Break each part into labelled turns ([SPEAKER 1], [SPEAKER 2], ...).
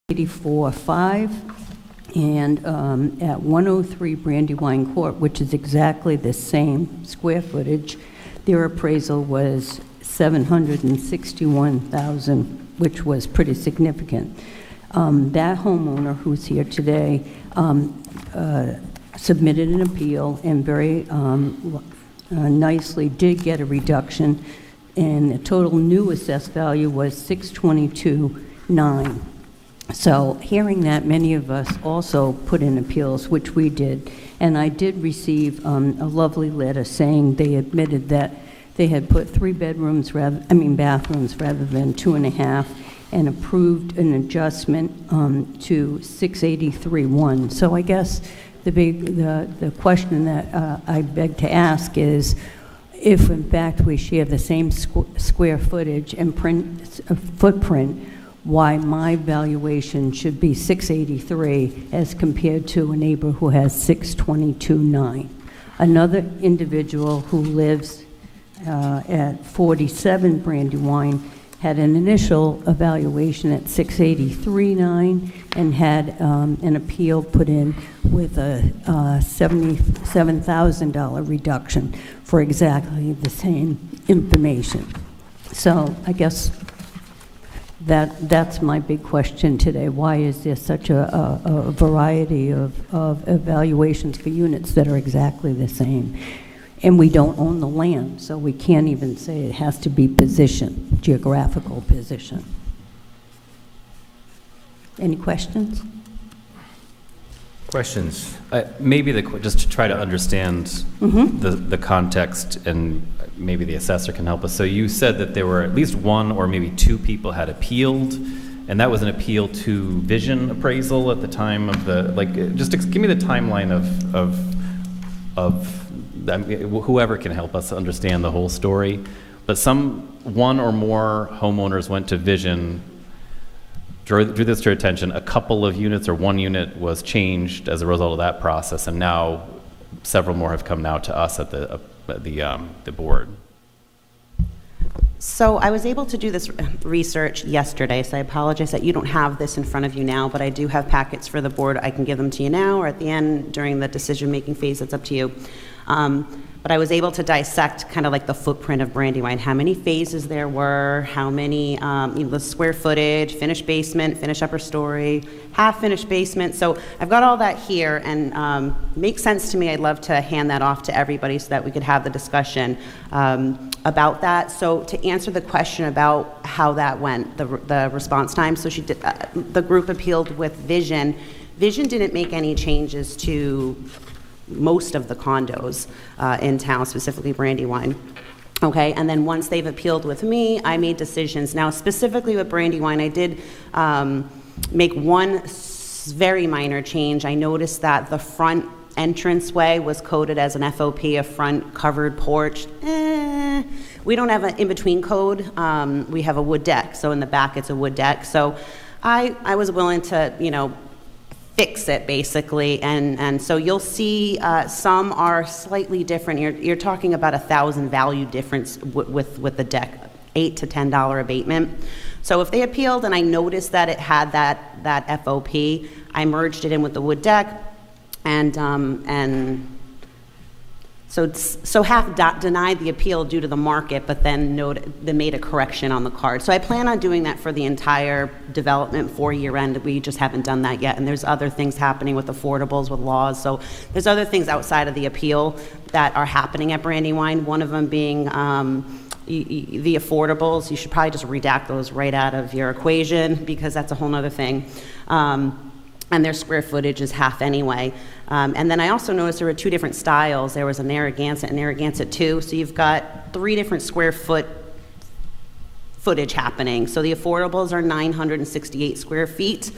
[SPEAKER 1] 84.5, and at 103 Brandywine Court, which is exactly the same square footage, their appraisal was $761,000, which was pretty significant. That homeowner who's here today submitted an appeal and very nicely did get a reduction, and the total new assessed value was $622,900. So hearing that, many of us also put in appeals, which we did, and I did receive a lovely letter saying they admitted that they had put bathrooms rather than 2.5, and approved an adjustment to 683.1. So I guess the question that I beg to ask is, if in fact we share the same square footage and footprint, why my valuation should be 683 as compared to a neighbor who has 622.9. Another individual who lives at 47 Brandywine had an initial evaluation at 683.9 and had an appeal put in with a $77,000 reduction for exactly the same information. So I guess that's my big question today. Why is there such a variety of evaluations for units that are exactly the same? And we don't own the land, so we can't even say it has to be position, geographical position. Any questions?
[SPEAKER 2] Questions? Maybe just to try to understand the context, and maybe the assessor can help us. So you said that there were at least one or maybe two people had appealed, and that was an appeal to Vision Appraisal at the time of the, just give me the timeline of whoever can help us understand the whole story. But one or more homeowners went to Vision, drew this to your attention. A couple of units or one unit was changed as a result of that process, and now several more have come now to us at the board.
[SPEAKER 3] So I was able to do this research yesterday, so I apologize that you don't have this in front of you now, but I do have packets for the board. I can give them to you now or at the end during the decision-making phase. It's up to you. But I was able to dissect kind of like the footprint of Brandywine, how many phases there were, how many, the square footage, finished basement, finished upper story, half finished basement. So I've got all that here, and makes sense to me. I'd love to hand that off to everybody so that we could have the discussion about that. So to answer the question about how that went, the response time, so she did, the group appealed with Vision. Vision didn't make any changes to most of the condos in town, specifically Brandywine. Okay, and then once they've appealed with me, I made decisions. Now, specifically with Brandywine, I did make one very minor change. I noticed that the front entranceway was coded as an FOP, a front covered porch. We don't have an in-between code. We have a wood deck, so in the back it's a wood deck. So I was willing to, fix it basically, and so you'll see some are slightly different. You're talking about 1,000 value difference with the deck, $8 to $10 abatement. So if they appealed and I noticed that it had that FOP, I merged it in with the wood deck, and so half denied the appeal due to the market, but then they made a correction on the card. So I plan on doing that for the entire development for year end. We just haven't done that yet, and there's other things happening with affordables, with laws. So there's other things outside of the appeal that are happening at Brandywine. One of them being the affordables. You should probably just redact those right out of your equation, because that's a whole nother thing. And their square footage is half anyway. And then I also noticed there were two different styles. There was a Narragansett and Narragansett 2, so you've got 3 different square footage happening. So the affordables are 968 square feet,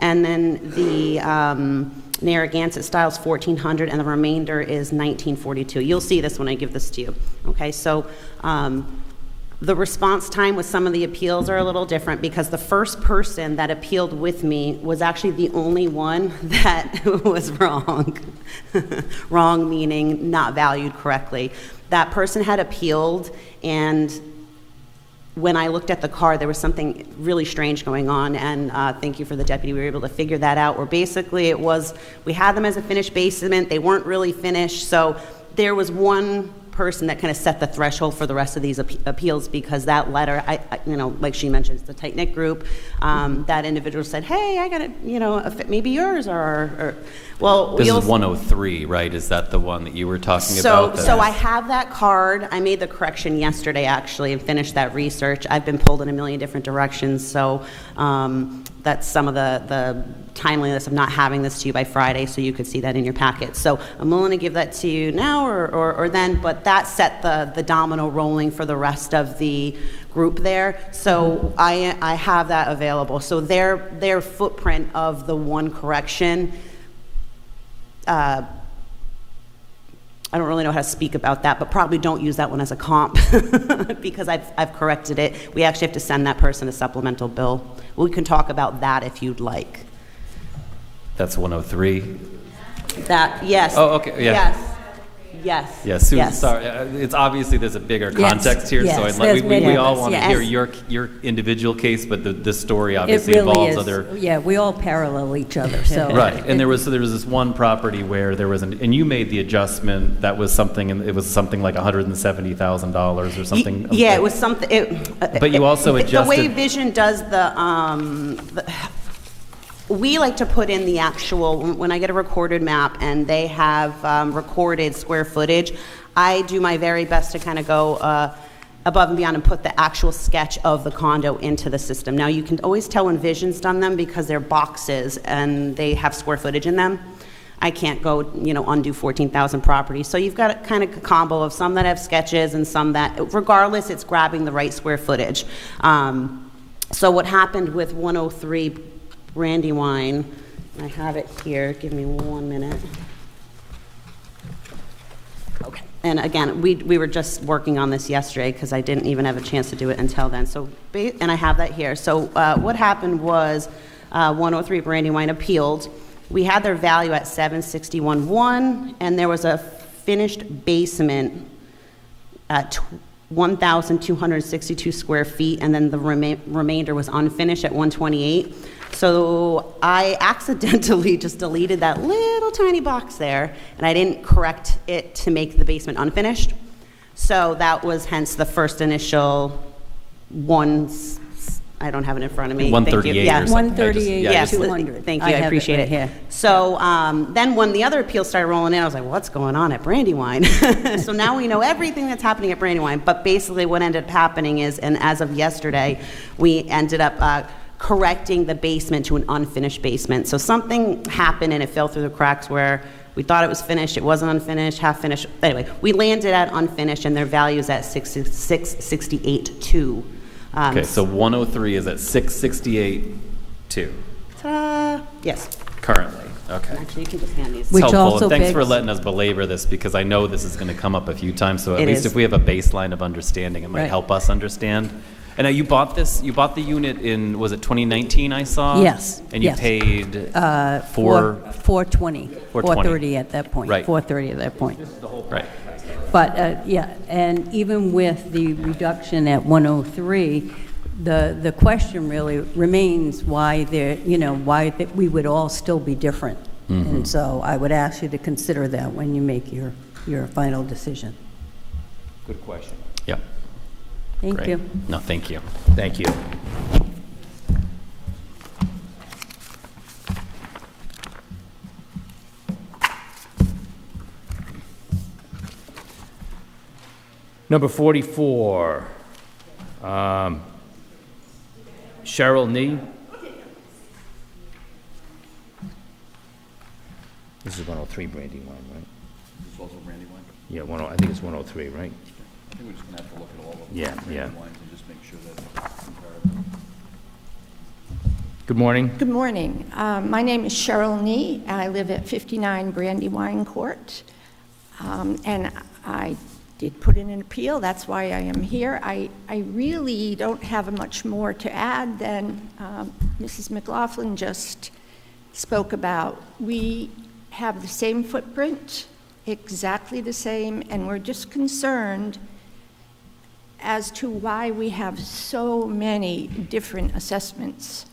[SPEAKER 3] and then the Narragansett style is 1,400, and the remainder is 1942. You'll see this when I give this to you. Okay, so the response time with some of the appeals are a little different, because the first person that appealed with me was actually the only one that was wrong. Wrong meaning not valued correctly. That person had appealed, and when I looked at the card, there was something really strange going on, and thank you for the deputy, we were able to figure that out, where basically it was, we had them as a finished basement, they weren't really finished, so there was one person that kind of set the threshold for the rest of these appeals, because that letter, like she mentioned, it's a tight-knit group, that individual said, hey, I got it, maybe yours, or well,
[SPEAKER 2] This is 103, right? Is that the one that you were talking about?
[SPEAKER 3] So I have that card. I made the correction yesterday, actually, and finished that research. I've been pulled in a million different directions, so that's some of the timeliness of not having this to you by Friday, so you could see that in your packet. So I'm willing to give that to you now or then, but that set the domino rolling for the rest of the group there. So I have that available. So their footprint of the one correction, I don't really know how to speak about that, but probably don't use that one as a comp because I've corrected it. We actually have to send that person a supplemental bill. We can talk about that if you'd like.
[SPEAKER 2] That's 103?
[SPEAKER 3] That, yes.
[SPEAKER 2] Oh, okay, yeah.
[SPEAKER 3] Yes. Yes.
[SPEAKER 2] Yeah, Susan,
[SPEAKER 3] Yes.
[SPEAKER 2] sorry, it's obviously there's a bigger
[SPEAKER 1] Yes,
[SPEAKER 2] context here, so
[SPEAKER 1] yes,
[SPEAKER 2] we
[SPEAKER 1] there's
[SPEAKER 2] all
[SPEAKER 1] many
[SPEAKER 2] want to
[SPEAKER 3] others,
[SPEAKER 2] hear your individual case, but this story
[SPEAKER 1] It
[SPEAKER 2] obviously
[SPEAKER 1] really
[SPEAKER 2] involves
[SPEAKER 1] is.
[SPEAKER 2] other.
[SPEAKER 1] Yeah, we all parallel each other, so.
[SPEAKER 2] Right, and there was this one property where there was and you made the adjustment, that was something, and it was something like $170,000 or something.
[SPEAKER 3] Yeah, it was something.
[SPEAKER 2] But you also
[SPEAKER 3] The way
[SPEAKER 2] adjusted-
[SPEAKER 3] Vision does we like to put in the actual, when I get a recorded map and they have recorded square footage, I do my very best to kind of go above and beyond and put the actual sketch of the condo into the system. Now, you can always tell when Vision's done them because they're boxes and they have square footage in them. I can't go, undo 14,000 properties. So you've got a kind of a combo of some that have sketches and some that, regardless, it's grabbing the right square footage. So what happened with 103 Brandywine, I have it here, give me 1 minute. Okay, and again, we were just working on this yesterday because I didn't even have a chance to do it until then. So, and I have that here. So what happened was 103 Brandywine appealed. We had their value at $761,100, and there was a finished basement at 1,262 square feet, and then the remainder was unfinished at 128. So I accidentally just deleted that little tiny box there, and I didn't correct it to make the basement unfinished. So that was hence the first initial ones. I don't have it in front of me.
[SPEAKER 2] 138
[SPEAKER 3] Yeah.
[SPEAKER 2] or something.
[SPEAKER 1] 138,
[SPEAKER 3] Yes,
[SPEAKER 1] 200.
[SPEAKER 3] thank you, I
[SPEAKER 1] have
[SPEAKER 3] appreciate
[SPEAKER 1] right
[SPEAKER 3] it.
[SPEAKER 1] here.
[SPEAKER 3] So then when the other appeals started rolling in, I was like, what's going on at Brandywine? So now we know everything that's happening at Brandywine, but basically what ended up happening is, and as of yesterday, we ended up correcting the basement to an unfinished basement. So something happened and it fell through the cracks where we thought it was finished, it wasn't unfinished, half finished. Anyway, we landed at unfinished and their value is at $668,200.
[SPEAKER 2] Okay, so 103 is at 668.2
[SPEAKER 3] Ta-da. Yes.
[SPEAKER 2] currently. Okay.
[SPEAKER 3] Actually, you can just hand these.
[SPEAKER 1] Which
[SPEAKER 2] Helpful,
[SPEAKER 1] also
[SPEAKER 2] and thanks for
[SPEAKER 1] begs-
[SPEAKER 2] letting us belabor this, because I know this is going to come up a few times, so at
[SPEAKER 3] It
[SPEAKER 2] least
[SPEAKER 3] is.
[SPEAKER 2] if we have a baseline of understanding, it might
[SPEAKER 1] Right.
[SPEAKER 2] help us understand. And now you bought the unit in, was it 2019 I saw?
[SPEAKER 1] Yes,
[SPEAKER 2] And you
[SPEAKER 1] yes.
[SPEAKER 2] paid
[SPEAKER 1] Four- 420,
[SPEAKER 2] 420.
[SPEAKER 1] 430 at that point.
[SPEAKER 2] Right.
[SPEAKER 1] 430 at that point.
[SPEAKER 2] right.
[SPEAKER 1] But, yeah, and even with the reduction at 103, the question really remains why there, why that we would all still be different. And so I would ask you to consider that when you make your final decision.
[SPEAKER 4] Good question.
[SPEAKER 2] Yep.
[SPEAKER 1] Thank
[SPEAKER 2] Great.
[SPEAKER 1] you.
[SPEAKER 2] No, thank you.
[SPEAKER 4] Thank you. Number 44, Cheryl Nee. This is 103 Brandywine, right?
[SPEAKER 5] This is also Brandywine.
[SPEAKER 4] Yeah, I think it's 103, right?
[SPEAKER 5] I think we're just gonna have to look at all of them.
[SPEAKER 4] Yeah, yeah.
[SPEAKER 5] Brandywines and just make sure that it's comparable.
[SPEAKER 4] Good morning.
[SPEAKER 6] Good morning. My name is Cheryl Nee. I live at 59 Brandywine Court. And I did put in an appeal. That's why I am here. I really don't have much more to add than Mrs. McLaughlin just spoke about. We have the same footprint, exactly the same, and we're just concerned as to why we have so many different assessments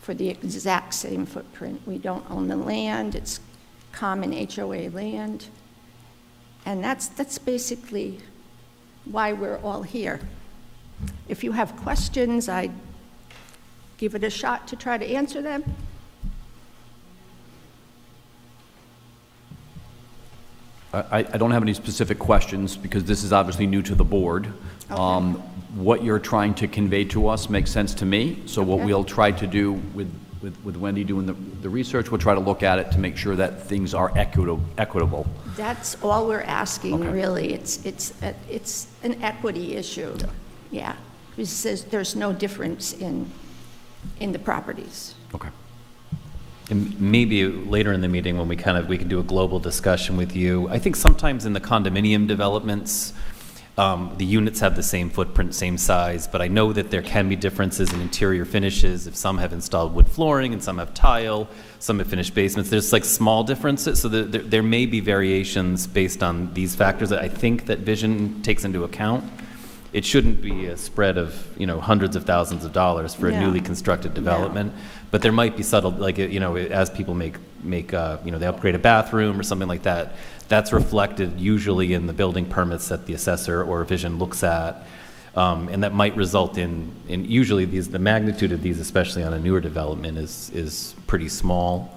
[SPEAKER 6] for the exact same footprint. We don't own the land, it's common HOA land, and that's basically why we're all here. If you have questions, I'd give it a shot to try to answer them.
[SPEAKER 5] I don't have any specific questions because this is obviously new to the board.
[SPEAKER 6] Okay.
[SPEAKER 5] What you're trying to convey to us makes sense to me. So what
[SPEAKER 6] Okay.
[SPEAKER 5] we'll try to do with Wendy doing the research, we'll try to look at it to make sure that things are equitable.
[SPEAKER 6] That's all we're asking,
[SPEAKER 5] Okay.
[SPEAKER 6] really. It's an equity issue. Yeah, because there's no difference in the properties.
[SPEAKER 5] Okay.
[SPEAKER 2] And maybe later in the meeting when we can do a global discussion with you. I think sometimes in the condominium developments, the units have the same footprint, same size, but I know that there can be differences in interior finishes. If some have installed wood flooring and some have tile, some have finished basements, there's like small differences. So there may be variations based on these factors that I think that Vision takes into account. It shouldn't be a spread of, hundreds of thousands of dollars for a
[SPEAKER 6] No.
[SPEAKER 2] newly constructed development. But there might be subtle, like, as people they upgrade a bathroom or something like that, that's reflected usually in the building permits that the assessor or Vision looks at. And that might result in usually the magnitude of these, especially on a newer development, is pretty small.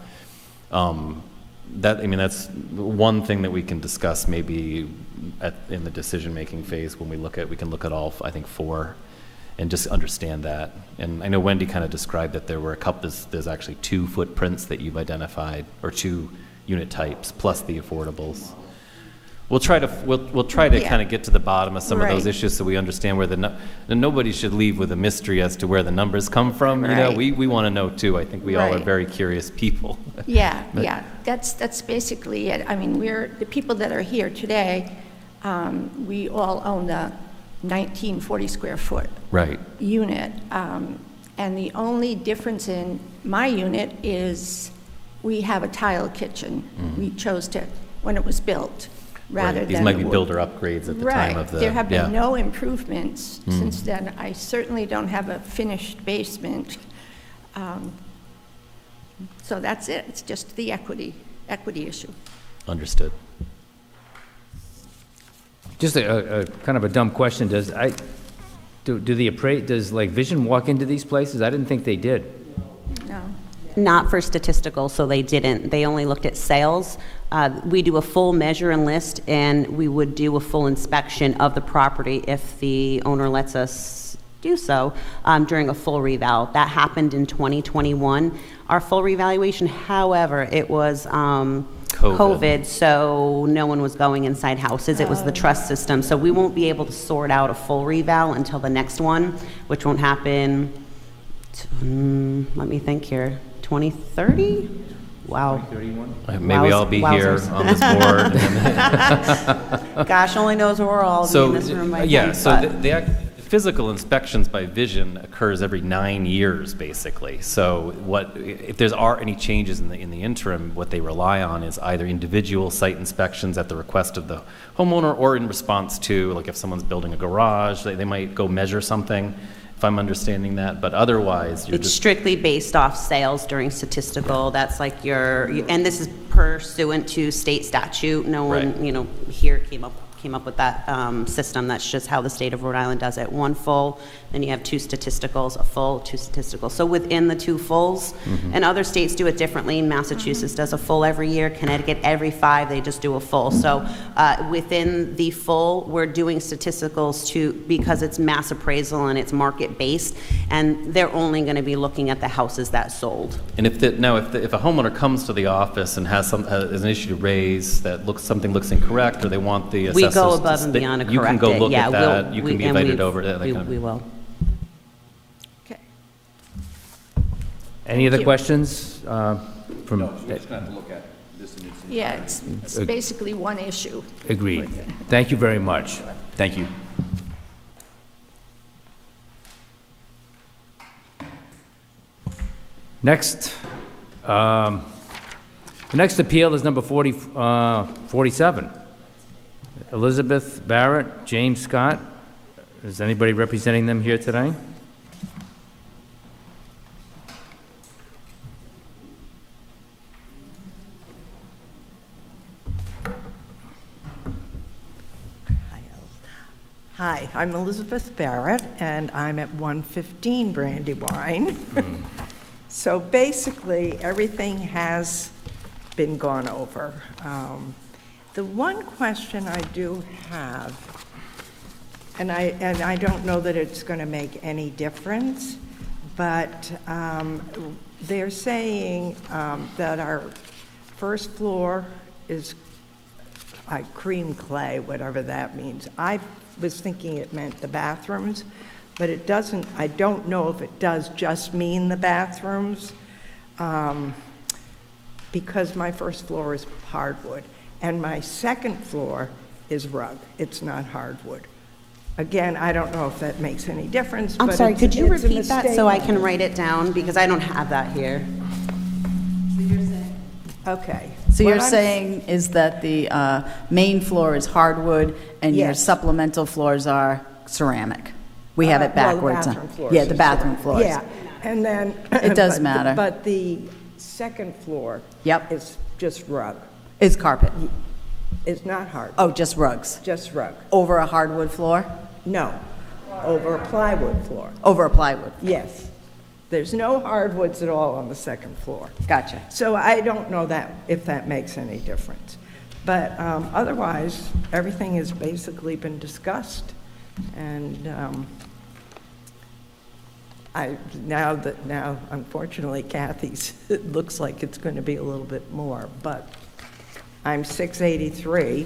[SPEAKER 2] That's one thing that we can discuss maybe in the decision-making phase when we can look at all, I think, 4 and just understand that. And I know Wendy kind of described that there were a couple, there's actually 2 footprints that you've identified, or 2 unit types, plus the affordables. We'll try to
[SPEAKER 6] Yeah.
[SPEAKER 2] kind of get to the bottom of some of those
[SPEAKER 6] Right.
[SPEAKER 2] issues so we understand where and nobody should leave with a mystery as to where the numbers come from.
[SPEAKER 6] Right.
[SPEAKER 2] We want to know too. I think we all are
[SPEAKER 6] Right.
[SPEAKER 2] very curious people.
[SPEAKER 6] Yeah,
[SPEAKER 2] But-
[SPEAKER 6] yeah, that's basically it. I mean, the people that are here today, we all own the 1940 square foot
[SPEAKER 2] Right.
[SPEAKER 6] unit. And the only difference in my unit is we have a tile kitchen. We chose to, when it was built, rather
[SPEAKER 2] Right.
[SPEAKER 6] than.
[SPEAKER 2] These might be
[SPEAKER 6] wood.
[SPEAKER 2] builder upgrades at the time of the.
[SPEAKER 6] Right, there have
[SPEAKER 2] yeah.
[SPEAKER 6] been no improvements since then. I certainly don't have a finished basement. So that's it, it's just the equity issue.
[SPEAKER 2] Understood.
[SPEAKER 4] Just a kind of a dumb question, does Vision walk into these places? I didn't think they did.
[SPEAKER 6] No,
[SPEAKER 3] Not for statistical, so they didn't. They only looked at sales. We do a full measure and list, and we would do a full inspection of the property if the owner lets us do so during a full reval. That happened in 2021. Our full revaluation, however, it was COVID, so no one was going inside houses. It was the trust system. So we won't be able to sort out a full reval until the next one, which won't happen, let me think here, 2030? Wow.
[SPEAKER 2] Maybe I'll be here
[SPEAKER 3] Wowzers.
[SPEAKER 2] on this board.
[SPEAKER 3] Gosh, only knows where we'll all be in this room by then.
[SPEAKER 2] So
[SPEAKER 3] but-
[SPEAKER 2] the physical inspections by Vision occurs every 9 years, basically. So if there are any changes in the interim, what they rely on is either individual site inspections at the request of the homeowner or in response to, like if someone's building a garage, they might go measure something, if I'm understanding that. But otherwise, you're
[SPEAKER 3] It's
[SPEAKER 2] just.
[SPEAKER 3] strictly based off sales during statistical. That's like and this is pursuant to state statute. No one,
[SPEAKER 2] Right.
[SPEAKER 3] Here came up with that system. That's just how the state of Rhode Island does it. 1 full, then you have 2 statisticals, a full, 2 statisticals. So within the 2 fulls, and other states do it differently. Massachusetts does a full every year. Connecticut, every 5, they just do a full. So within the full, we're doing statisticals because it's mass appraisal and it's market-based, and they're only going to be looking at the houses that sold.
[SPEAKER 2] And if a homeowner comes to the office and has an issue to raise that something looks incorrect, or they want the assessors.
[SPEAKER 3] We go above and beyond to correct it.
[SPEAKER 2] You can go look
[SPEAKER 3] Yeah,
[SPEAKER 2] at that, you can be invited over to that kind of.
[SPEAKER 3] We will.
[SPEAKER 6] okay.
[SPEAKER 4] Any other
[SPEAKER 6] you.
[SPEAKER 4] questions from?
[SPEAKER 5] No, so we're just going to have to look at this in its.
[SPEAKER 6] Yeah, it's basically one issue.
[SPEAKER 4] Agreed. Thank you very much.
[SPEAKER 5] Thank you.
[SPEAKER 4] Next, the next appeal is number 47. Elizabeth Barrett, James Scott, Is anybody representing them here tonight?
[SPEAKER 7] Hi, I'm Elizabeth Barrett, and I'm at 115 Brandywine. So basically, everything has been gone over. The one question I do have, and I don't know that it's going to make any difference, but they're saying that our first floor is like cream clay, whatever that means. I was thinking it meant the bathrooms, but it doesn't. I don't know if it does just mean the bathrooms, because my first floor is hardwood, and my second floor is rug. It's not hardwood. Again, I don't know if that makes any difference,
[SPEAKER 3] I'm
[SPEAKER 7] but
[SPEAKER 3] sorry,
[SPEAKER 7] it's-
[SPEAKER 3] could you
[SPEAKER 7] it's a
[SPEAKER 3] repeat that so I
[SPEAKER 7] mistake.
[SPEAKER 3] can write it down, because I don't have that here.
[SPEAKER 7] Okay.
[SPEAKER 8] So
[SPEAKER 7] What
[SPEAKER 8] you're
[SPEAKER 7] I'm-
[SPEAKER 8] saying is that the main floor is hardwood and your
[SPEAKER 7] Yes.
[SPEAKER 8] supplemental floors are ceramic? We have it
[SPEAKER 7] well,
[SPEAKER 8] backwards.
[SPEAKER 7] the bathroom floors
[SPEAKER 8] Yeah,
[SPEAKER 7] is
[SPEAKER 8] the bathroom
[SPEAKER 7] ceramic.
[SPEAKER 8] floors.
[SPEAKER 7] Yeah, and then.
[SPEAKER 8] It does
[SPEAKER 7] but-
[SPEAKER 8] matter.
[SPEAKER 7] But the second floor.
[SPEAKER 8] Yep.
[SPEAKER 7] Is just rug.
[SPEAKER 8] Is carpet?
[SPEAKER 7] It's not hard,
[SPEAKER 8] Oh, just rugs?
[SPEAKER 7] just rug.
[SPEAKER 8] Over a hardwood floor?
[SPEAKER 7] No, over a plywood floor.
[SPEAKER 8] Over a plywood?
[SPEAKER 7] Yes. There's no hardwoods at all on the second floor.
[SPEAKER 8] Gotcha.
[SPEAKER 7] So I don't know that, if that makes any difference. But otherwise, everything has basically been discussed. And now unfortunately Kathy's, it looks like it's going to be a little bit more, but I'm 683,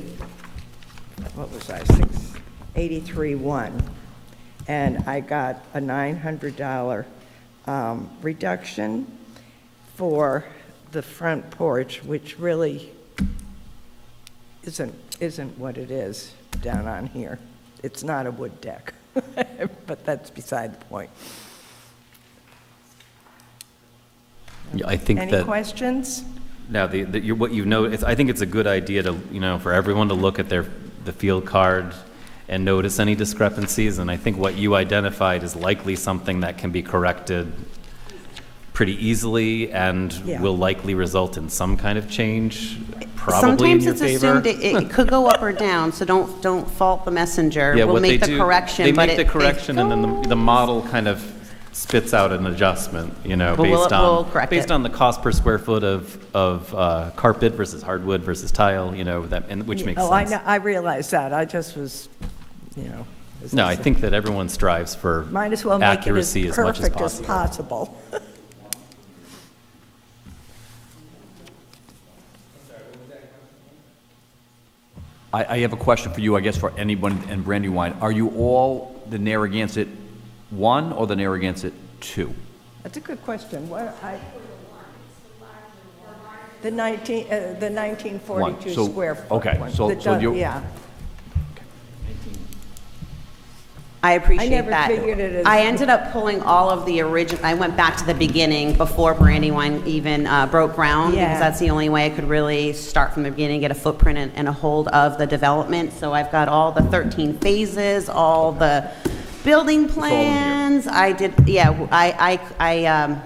[SPEAKER 7] what was I, 683.1, and I got a $900 reduction for the front porch, which really isn't what it is down on here. It's not a wood deck, but that's beside the point.
[SPEAKER 2] Yeah, I think
[SPEAKER 7] Any
[SPEAKER 2] that.
[SPEAKER 7] questions?
[SPEAKER 2] Now, what you know, I think it's a good idea to, for everyone to look at the field card and notice any discrepancies, and I think what you identified is likely something that can be corrected pretty easily and
[SPEAKER 7] Yeah.
[SPEAKER 2] will likely result in some kind of change, probably in
[SPEAKER 3] Sometimes
[SPEAKER 2] your
[SPEAKER 3] it's
[SPEAKER 2] favor.
[SPEAKER 3] assumed it could go up or down, so don't fault the messenger.
[SPEAKER 2] Yeah,
[SPEAKER 3] We'll
[SPEAKER 2] what they
[SPEAKER 3] make the
[SPEAKER 2] do-
[SPEAKER 3] correction,
[SPEAKER 2] They
[SPEAKER 3] but
[SPEAKER 2] make the
[SPEAKER 3] it
[SPEAKER 2] correction, and then the
[SPEAKER 3] goes-
[SPEAKER 2] model kind of spits out an adjustment,
[SPEAKER 3] But we'll correct
[SPEAKER 2] based
[SPEAKER 3] it.
[SPEAKER 2] on the cost per square foot of carpet versus hardwood versus tile, which makes
[SPEAKER 7] Oh, I
[SPEAKER 2] sense.
[SPEAKER 7] know, I realize that, I just was, as
[SPEAKER 2] No,
[SPEAKER 7] I
[SPEAKER 2] I
[SPEAKER 7] said,
[SPEAKER 2] think that everyone strives for
[SPEAKER 7] might as well make it as
[SPEAKER 2] accuracy as much as
[SPEAKER 7] perfect as
[SPEAKER 2] possible.
[SPEAKER 7] possible.
[SPEAKER 5] I have a question for you, I guess, for anyone in Brandywine. Are you all the Narragansett 1 or the Narragansett 2?
[SPEAKER 7] That's a good question. The 1942
[SPEAKER 5] So-
[SPEAKER 7] square foot
[SPEAKER 5] okay,
[SPEAKER 7] one.
[SPEAKER 5] so-
[SPEAKER 7] That
[SPEAKER 5] so
[SPEAKER 7] does-
[SPEAKER 5] you're-
[SPEAKER 7] Yeah.
[SPEAKER 3] I appreciate
[SPEAKER 7] never
[SPEAKER 3] that.
[SPEAKER 7] figured it as-
[SPEAKER 3] I ended up pulling all of the original, I went back to the beginning before Brandywine even broke ground,
[SPEAKER 7] Yeah.
[SPEAKER 3] because that's the only way I could really start from the beginning, get a footprint and a hold of the development. So I've got all the 13 phases, all the building plans. I did, yeah,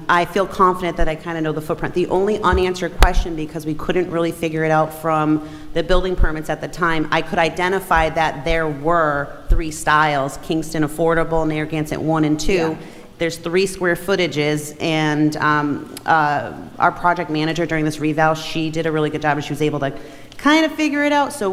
[SPEAKER 3] I feel confident that I kind of know the footprint. The only unanswered question, because we couldn't really figure it out from the building permits at the time, I could identify that there were 3 styles, Kingston Affordable, Narragansett 1 and 2.
[SPEAKER 7] Yeah.
[SPEAKER 3] There's 3 square footages, and our project manager during this reval, she did a really good job, and she was able to kind of figure it out. So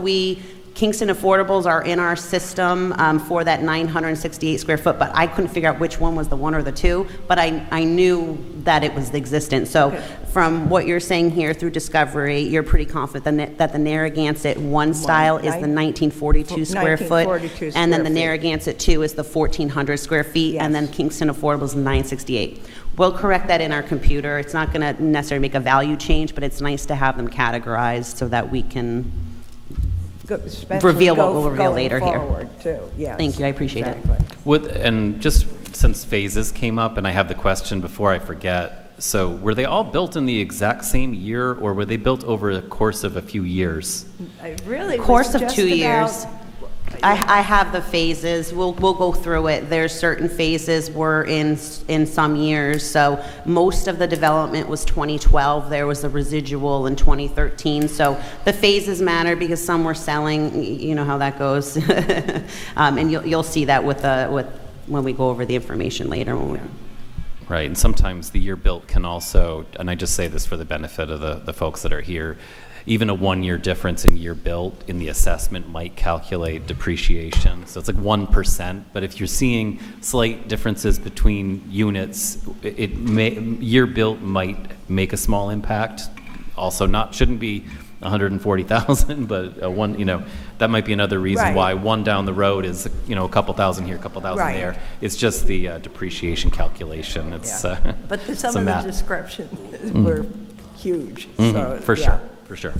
[SPEAKER 3] Kingston Affordables are in our system for that 968 square foot, but I couldn't figure out which one was the 1 or the 2, but I knew that it was existent. So
[SPEAKER 7] Okay.
[SPEAKER 3] from what you're saying here through discovery, you're pretty confident that the Narragansett 1 style is the 1942 square foot,
[SPEAKER 7] 1942
[SPEAKER 3] and then the
[SPEAKER 7] square feet.
[SPEAKER 3] Narragansett 2 is the 1,400 square feet, and then
[SPEAKER 7] Yes.
[SPEAKER 3] Kingston Affordable is 968. We'll correct that in our computer. It's not going to necessarily make a value change, but it's nice to have them categorized so that we can
[SPEAKER 7] Especially
[SPEAKER 3] reveal what
[SPEAKER 7] go-
[SPEAKER 3] we'll reveal
[SPEAKER 7] going
[SPEAKER 3] later here.
[SPEAKER 7] forward, too, yes.
[SPEAKER 3] Thank you, I appreciate it.
[SPEAKER 7] Exactly.
[SPEAKER 2] And just since phases came up, and I have the question before I forget, so were they all built in the exact same year, or were they built over the course of a few years?
[SPEAKER 7] It really was
[SPEAKER 3] Course of
[SPEAKER 7] just
[SPEAKER 3] 2
[SPEAKER 7] about
[SPEAKER 3] years. I have the phases. We'll go through it. There's certain phases were in some years. So most of the development was 2012. There was a residual in 2013. So the phases matter because some were selling. You know how that goes. And you'll see that with when we go over the information later.
[SPEAKER 2] Right, and sometimes the year built can also, and I just say this for the benefit of the folks that are here, even a 1 year difference in year built in the assessment might calculate depreciation. So it's like 1%, but if you're seeing slight differences between units, year built might make a small impact. Also, shouldn't be 140,000, but that might be another reason
[SPEAKER 7] Right.
[SPEAKER 2] why one down the road is a couple thousand here, a couple thousand
[SPEAKER 7] Right.
[SPEAKER 2] there. It's just the depreciation calculation. It's
[SPEAKER 7] Yeah. But some
[SPEAKER 2] some
[SPEAKER 7] of the
[SPEAKER 2] math.
[SPEAKER 7] descriptions were huge, so.
[SPEAKER 2] For
[SPEAKER 7] yeah.
[SPEAKER 2] sure, for sure.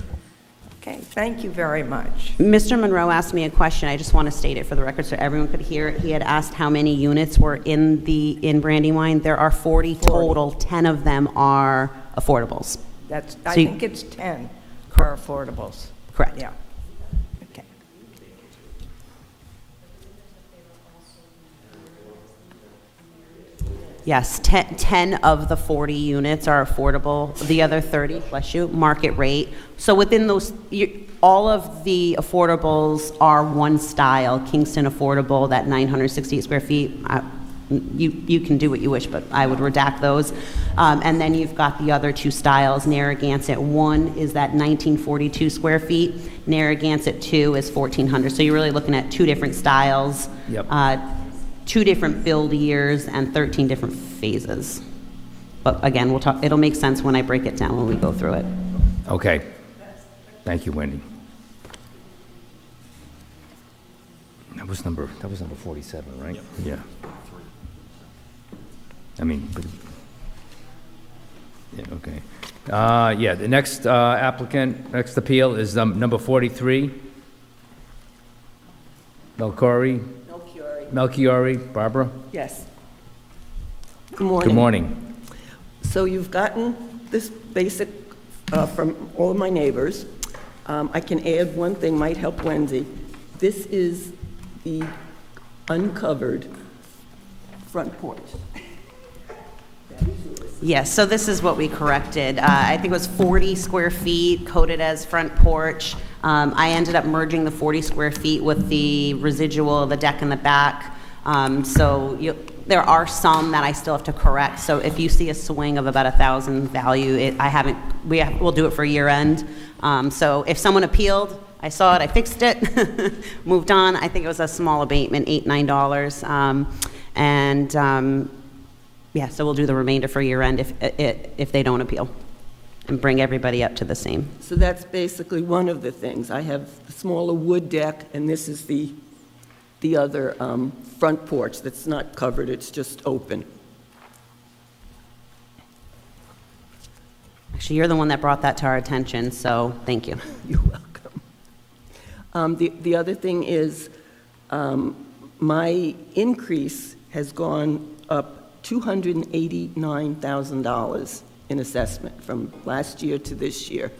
[SPEAKER 7] Okay, thank you very much.
[SPEAKER 3] Mr. Monroe asked me a question. I just want to state it for the record so everyone could hear it. He had asked how many units were in Brandywine. There are 40 total. 10 of them are affordables.
[SPEAKER 7] I
[SPEAKER 3] So you-
[SPEAKER 7] think it's 10 are affordables.
[SPEAKER 3] Correct.
[SPEAKER 7] Yeah. Okay.
[SPEAKER 3] Yes, 10 of the 40 units are affordable. The other 30, bless you, market rate. So within those, all of the affordables are one style. Kingston affordable, that 968 square feet. You can do what you wish, but I would redact those. And then you've got the other two styles. Narragansett 1 is that 1942 square feet. Narragansett 2 is 1,400. So you're really looking at two different styles.
[SPEAKER 4] Yep.
[SPEAKER 3] 2 different build years and 13 different phases. But again, we'll talk, it'll make sense when I break it down when we go through it.
[SPEAKER 4] Okay. Thank you, Wendy. That was number 47, right? Yeah. I mean, yeah, okay. Yeah, the next next appeal is number 43. Melchiori, Barbara?
[SPEAKER 9] Yes. Good morning.
[SPEAKER 4] Good morning.
[SPEAKER 9] So you've gotten this basic from all of my neighbors. I can add one thing, might help Wendy. This is the uncovered front porch.
[SPEAKER 3] Yes, so this is what we corrected. I think it was 40 square feet, coded as front porch. I ended up merging the 40 square feet with the residual, the deck in the back. There are some that I still have to correct. So if you see a swing of about 1,000 value, we'll do it for year end. So if someone appealed, I saw it, I fixed it, moved on. I think it was a small abatement, $8, $9. Yeah, so we'll do the remainder for year end if they don't appeal and bring everybody up to the same.
[SPEAKER 9] So that's basically one of the things. I have the smaller wood deck, and this is the other front porch that's not covered, it's just open.
[SPEAKER 3] Actually, you're the one that brought that to our attention, so thank you.
[SPEAKER 9] You're welcome. The other thing is, my increase has gone up $289,000 in assessment from last year to this year.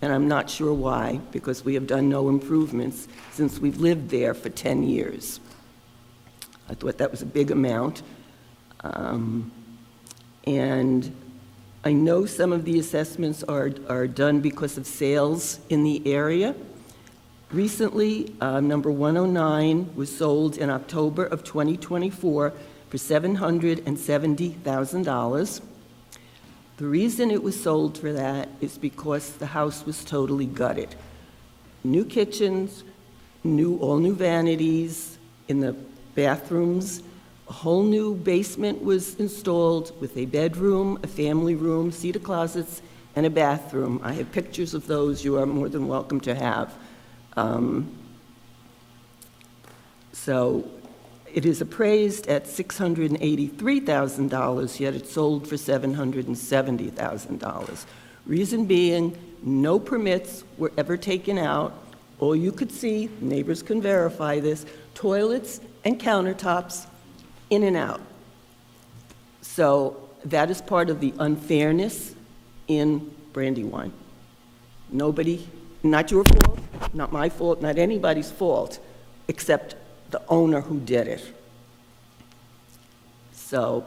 [SPEAKER 9] And I'm not sure why, because we have done no improvements since we've lived there for 10 years. I thought that was a big amount. And I know some of the assessments are done because of sales in the area. Recently, number 109 was sold in October of 2024 for $770,000. The reason it was sold for that is because the house was totally gutted. New kitchens, all new vanities in the bathrooms, a whole new basement was installed with a bedroom, a family room, cedar closets, and a bathroom. I have pictures of those you are more than welcome to have. So it is appraised at $683,000, yet it sold for $770,000. Reason being, no permits were ever taken out. All you could see, neighbors can verify this, toilets and countertops in and out. So that is part of the unfairness in Brandywine. Nobody, not your fault, not my fault, not anybody's fault, except the owner who did it. So,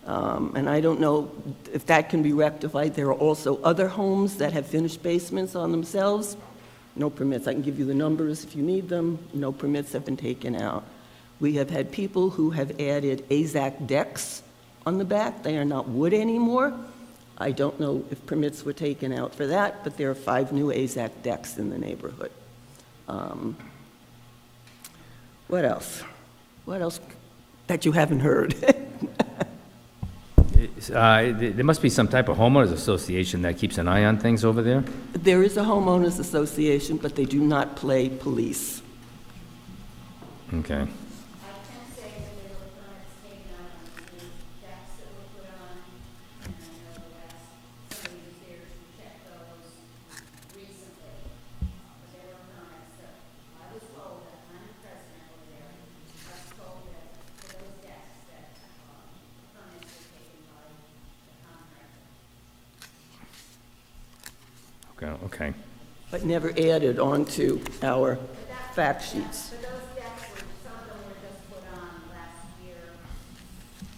[SPEAKER 9] and I don't know if that can be rectified. There are also other homes that have finished basements on themselves. No permits. I can give you the numbers if you need them. No permits have been taken out. We have had people who have added AZAC decks on the back. They are not wood anymore. I don't know if permits were taken out for that, but there are 5 new AZAC decks in the neighborhood. What else? What else that you haven't heard?
[SPEAKER 4] There must be some type of homeowners association that keeps an eye on things over there?
[SPEAKER 9] There is a homeowners association, but they do not play police.
[SPEAKER 4] Okay. Okay.
[SPEAKER 9] But never added onto our fact sheets.
[SPEAKER 10] But those decks were, some of them were just put on last year.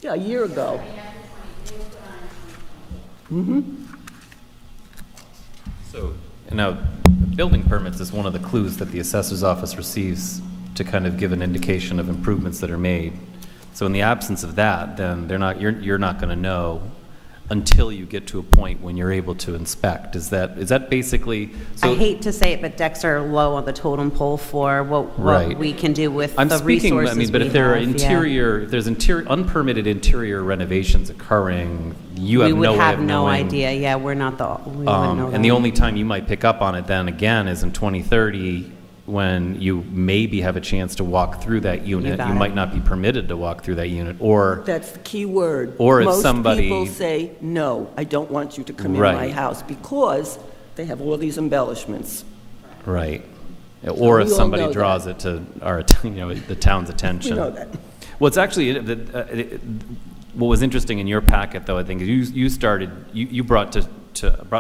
[SPEAKER 9] Yeah, a year ago.
[SPEAKER 10] I mean, after 20, they were put on in 2024.
[SPEAKER 2] So, now, building permits is one of the clues that the assessor's office receives to kind of give an indication of improvements that are made. So in the absence of that, then you're not going to know until you get to a point when you're able to inspect. Is that basically? So
[SPEAKER 3] I hate to say it, but decks are low on the totem pole for what
[SPEAKER 2] Right.
[SPEAKER 3] we can do with
[SPEAKER 2] I'm
[SPEAKER 3] the
[SPEAKER 2] speaking,
[SPEAKER 3] resources
[SPEAKER 2] I mean, but
[SPEAKER 3] we
[SPEAKER 2] if there are
[SPEAKER 3] have, yeah.
[SPEAKER 2] if there's unpermitted interior renovations occurring, you have no way of knowing.
[SPEAKER 3] We would have no idea, yeah, we wouldn't know
[SPEAKER 2] And the
[SPEAKER 3] that.
[SPEAKER 2] only time you might pick up on it then again is in 2030, when you maybe have a chance to walk through that unit.
[SPEAKER 3] got
[SPEAKER 2] You
[SPEAKER 3] it.
[SPEAKER 2] might not be permitted to walk through that unit, or,
[SPEAKER 9] That's the key word.
[SPEAKER 2] Or if somebody-
[SPEAKER 9] Most people say, no, I don't want you to come in
[SPEAKER 2] Right.
[SPEAKER 9] my house, because they have all these embellishments.
[SPEAKER 2] right. Or if
[SPEAKER 9] we all
[SPEAKER 2] somebody
[SPEAKER 9] know
[SPEAKER 2] draws it to our, the town's
[SPEAKER 9] We
[SPEAKER 2] attention.
[SPEAKER 9] know that.
[SPEAKER 2] Well, it's actually, what was interesting in your packet, though, I think, is you brought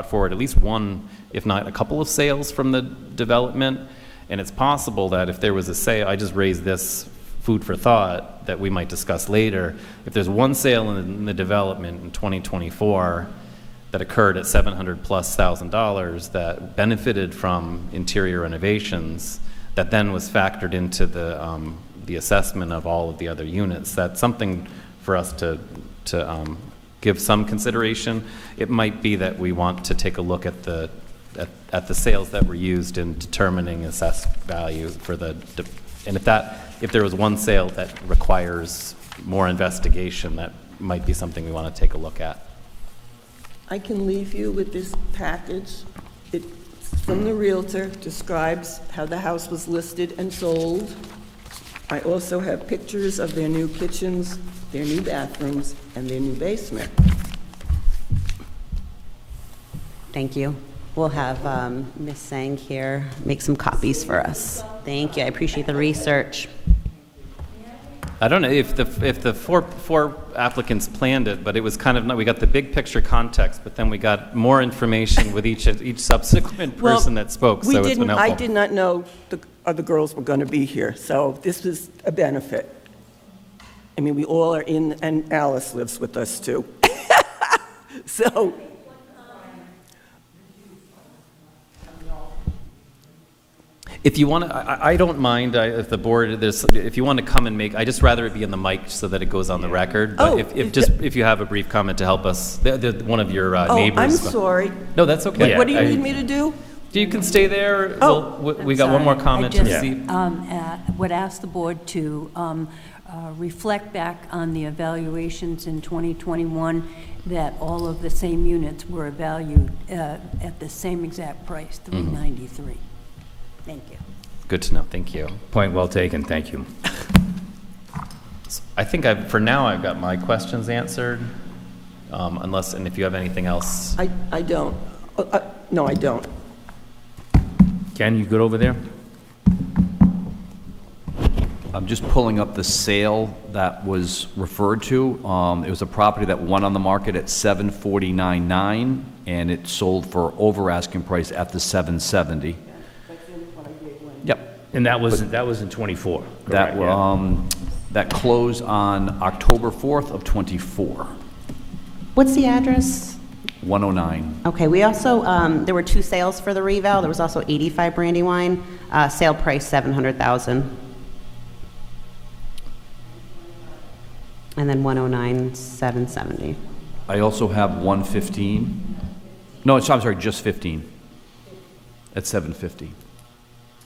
[SPEAKER 2] forward at least one, if not a couple of sales from the development, and it's possible that if there was a sale, I just raised this food for thought that we might discuss later, if there's one sale in the development in 2024 that occurred at $700,000+ that benefited from interior renovations, that then was factored into the assessment of all of the other units, that's something for us to give some consideration. It might be that we want to take a look at the sales that were used in determining assessed value for and if there was one sale that requires more investigation, that might be something we want to take a look at.
[SPEAKER 9] I can leave you with this package. It's from the Realtor, describes how the house was listed and sold. I also have pictures of their new kitchens, their new bathrooms, and their new basement.
[SPEAKER 3] Thank you. We'll have Ms. Sang here make some copies for us. Thank you, I appreciate the research.
[SPEAKER 2] I don't know if the four applicants planned it, but it was kind of, we got the big picture context, but then we got more information with each subsequent person that spoke, so it's been helpful.
[SPEAKER 9] I did not know the other girls were going to be here, so this was a benefit. I mean, we all are in, and Alice lives with us too. So,
[SPEAKER 2] If you want to, I don't mind if the board, if you want to come and I just rather it be in the mic so that it goes on the record. But
[SPEAKER 9] Oh,
[SPEAKER 2] if you have a brief comment to help us, one of your neighbors.
[SPEAKER 9] I'm sorry.
[SPEAKER 2] No, that's okay.
[SPEAKER 9] What do you need me to do?
[SPEAKER 2] You can stay there.
[SPEAKER 9] Oh.
[SPEAKER 2] We got one more comment to
[SPEAKER 1] I just
[SPEAKER 2] receive.
[SPEAKER 1] would ask the board to reflect back on the evaluations in 2021, that all of the same units were valued at the same exact price, $393. Thank you.
[SPEAKER 2] Good to know. Thank you.
[SPEAKER 4] Point well taken, thank you.
[SPEAKER 2] I think for now I've got my questions answered, and if you have anything else.
[SPEAKER 9] I don't. No, I don't.
[SPEAKER 4] Ken, you good over there?
[SPEAKER 5] I'm just pulling up the sale that was referred to. It was a property that went on the market at $749,900, and it sold for over asking price at the $770,000. Yep.
[SPEAKER 4] And that was in '24,
[SPEAKER 5] That,
[SPEAKER 4] correct? Yeah.
[SPEAKER 5] that closed on October 4th of '24,
[SPEAKER 3] What's the address?
[SPEAKER 5] 109.
[SPEAKER 3] Okay, we also, there were 2 sales for the reval. There was also 85 Brandywine, sale price $700,000. And then 109, 770.
[SPEAKER 5] I also have 115. No, I'm sorry, just 15 at 750.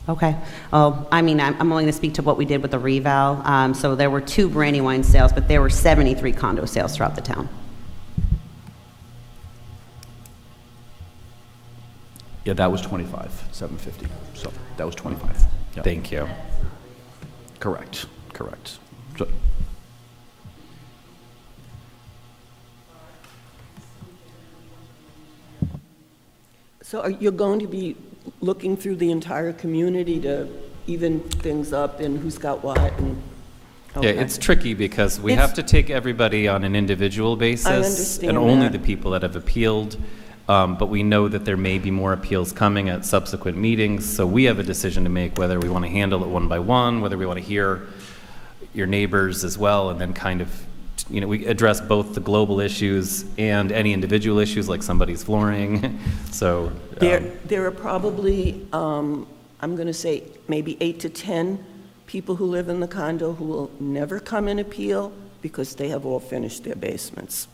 [SPEAKER 3] Okay. Oh, I mean, I'm only going to speak to what we did with the reval. So there were 2 Brandywine sales, but there were 73 condo sales throughout the town.
[SPEAKER 5] Yeah, that was 25, 750. So that was 25. Yeah.
[SPEAKER 2] Thank you.
[SPEAKER 5] Correct, correct. So,
[SPEAKER 9] So are you going to be looking through the entire community to even things up and who's got what and?
[SPEAKER 2] Yeah,
[SPEAKER 9] Okay.
[SPEAKER 2] it's tricky because we
[SPEAKER 9] It's-
[SPEAKER 2] have to take everybody on an individual basis.
[SPEAKER 9] understand
[SPEAKER 2] And only
[SPEAKER 9] that.
[SPEAKER 2] the people that have appealed. But we know that there may be more appeals coming at subsequent meetings. So we have a decision to make whether we want to handle it one by one, whether we want to hear your neighbors as well, and then kind of, we address both the global issues and any individual issues like somebody's flooring. So,
[SPEAKER 9] There are probably, I'm going to say, maybe 8 to 10 people who live in the condo who will never come and appeal because they have all finished their basements.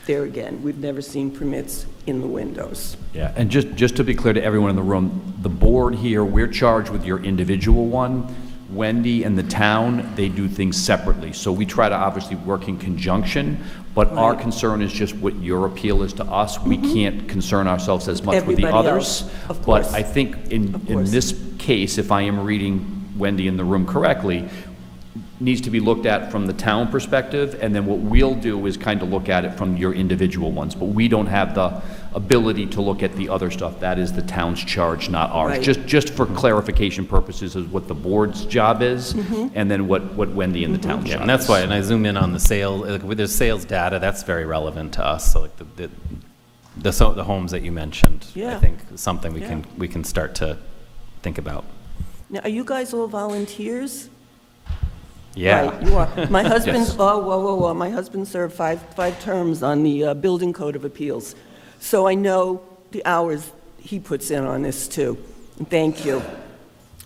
[SPEAKER 9] There again, we've never seen permits in the windows.
[SPEAKER 5] yeah, and just to be clear to everyone in the room, the board here, we're charged with your individual one. Wendy and the town, they do things separately. So we try to obviously work in conjunction, but our concern is just what your appeal is to us. We can't concern ourselves as much with the
[SPEAKER 9] Everybody
[SPEAKER 5] others.
[SPEAKER 9] else, of course.
[SPEAKER 5] But I think in
[SPEAKER 9] course.
[SPEAKER 5] this case, if I am reading Wendy in the room correctly, needs to be looked at from the town perspective, and then what we'll do is kind of look at it from your individual ones. But we don't have the ability to look at the other stuff. That is the town's charge, not ours.
[SPEAKER 9] Right.
[SPEAKER 5] Just for clarification purposes is what the board's job is, and then what Wendy and the town's
[SPEAKER 2] yeah,
[SPEAKER 5] job
[SPEAKER 2] and that's
[SPEAKER 5] is.
[SPEAKER 2] why, and I zoom in on the sale, like with the sales data, that's very relevant to us. So like the homes that you mentioned, I
[SPEAKER 9] Yeah.
[SPEAKER 2] think is something
[SPEAKER 9] Yeah.
[SPEAKER 2] we can start to think about.
[SPEAKER 9] Now, are you guys all volunteers?
[SPEAKER 2] Yeah.
[SPEAKER 9] Right, you are. My husband,
[SPEAKER 2] Yes.
[SPEAKER 9] whoa. My husband served five terms on the Building Code of Appeals. So I know the hours he puts in on this, too. And thank you.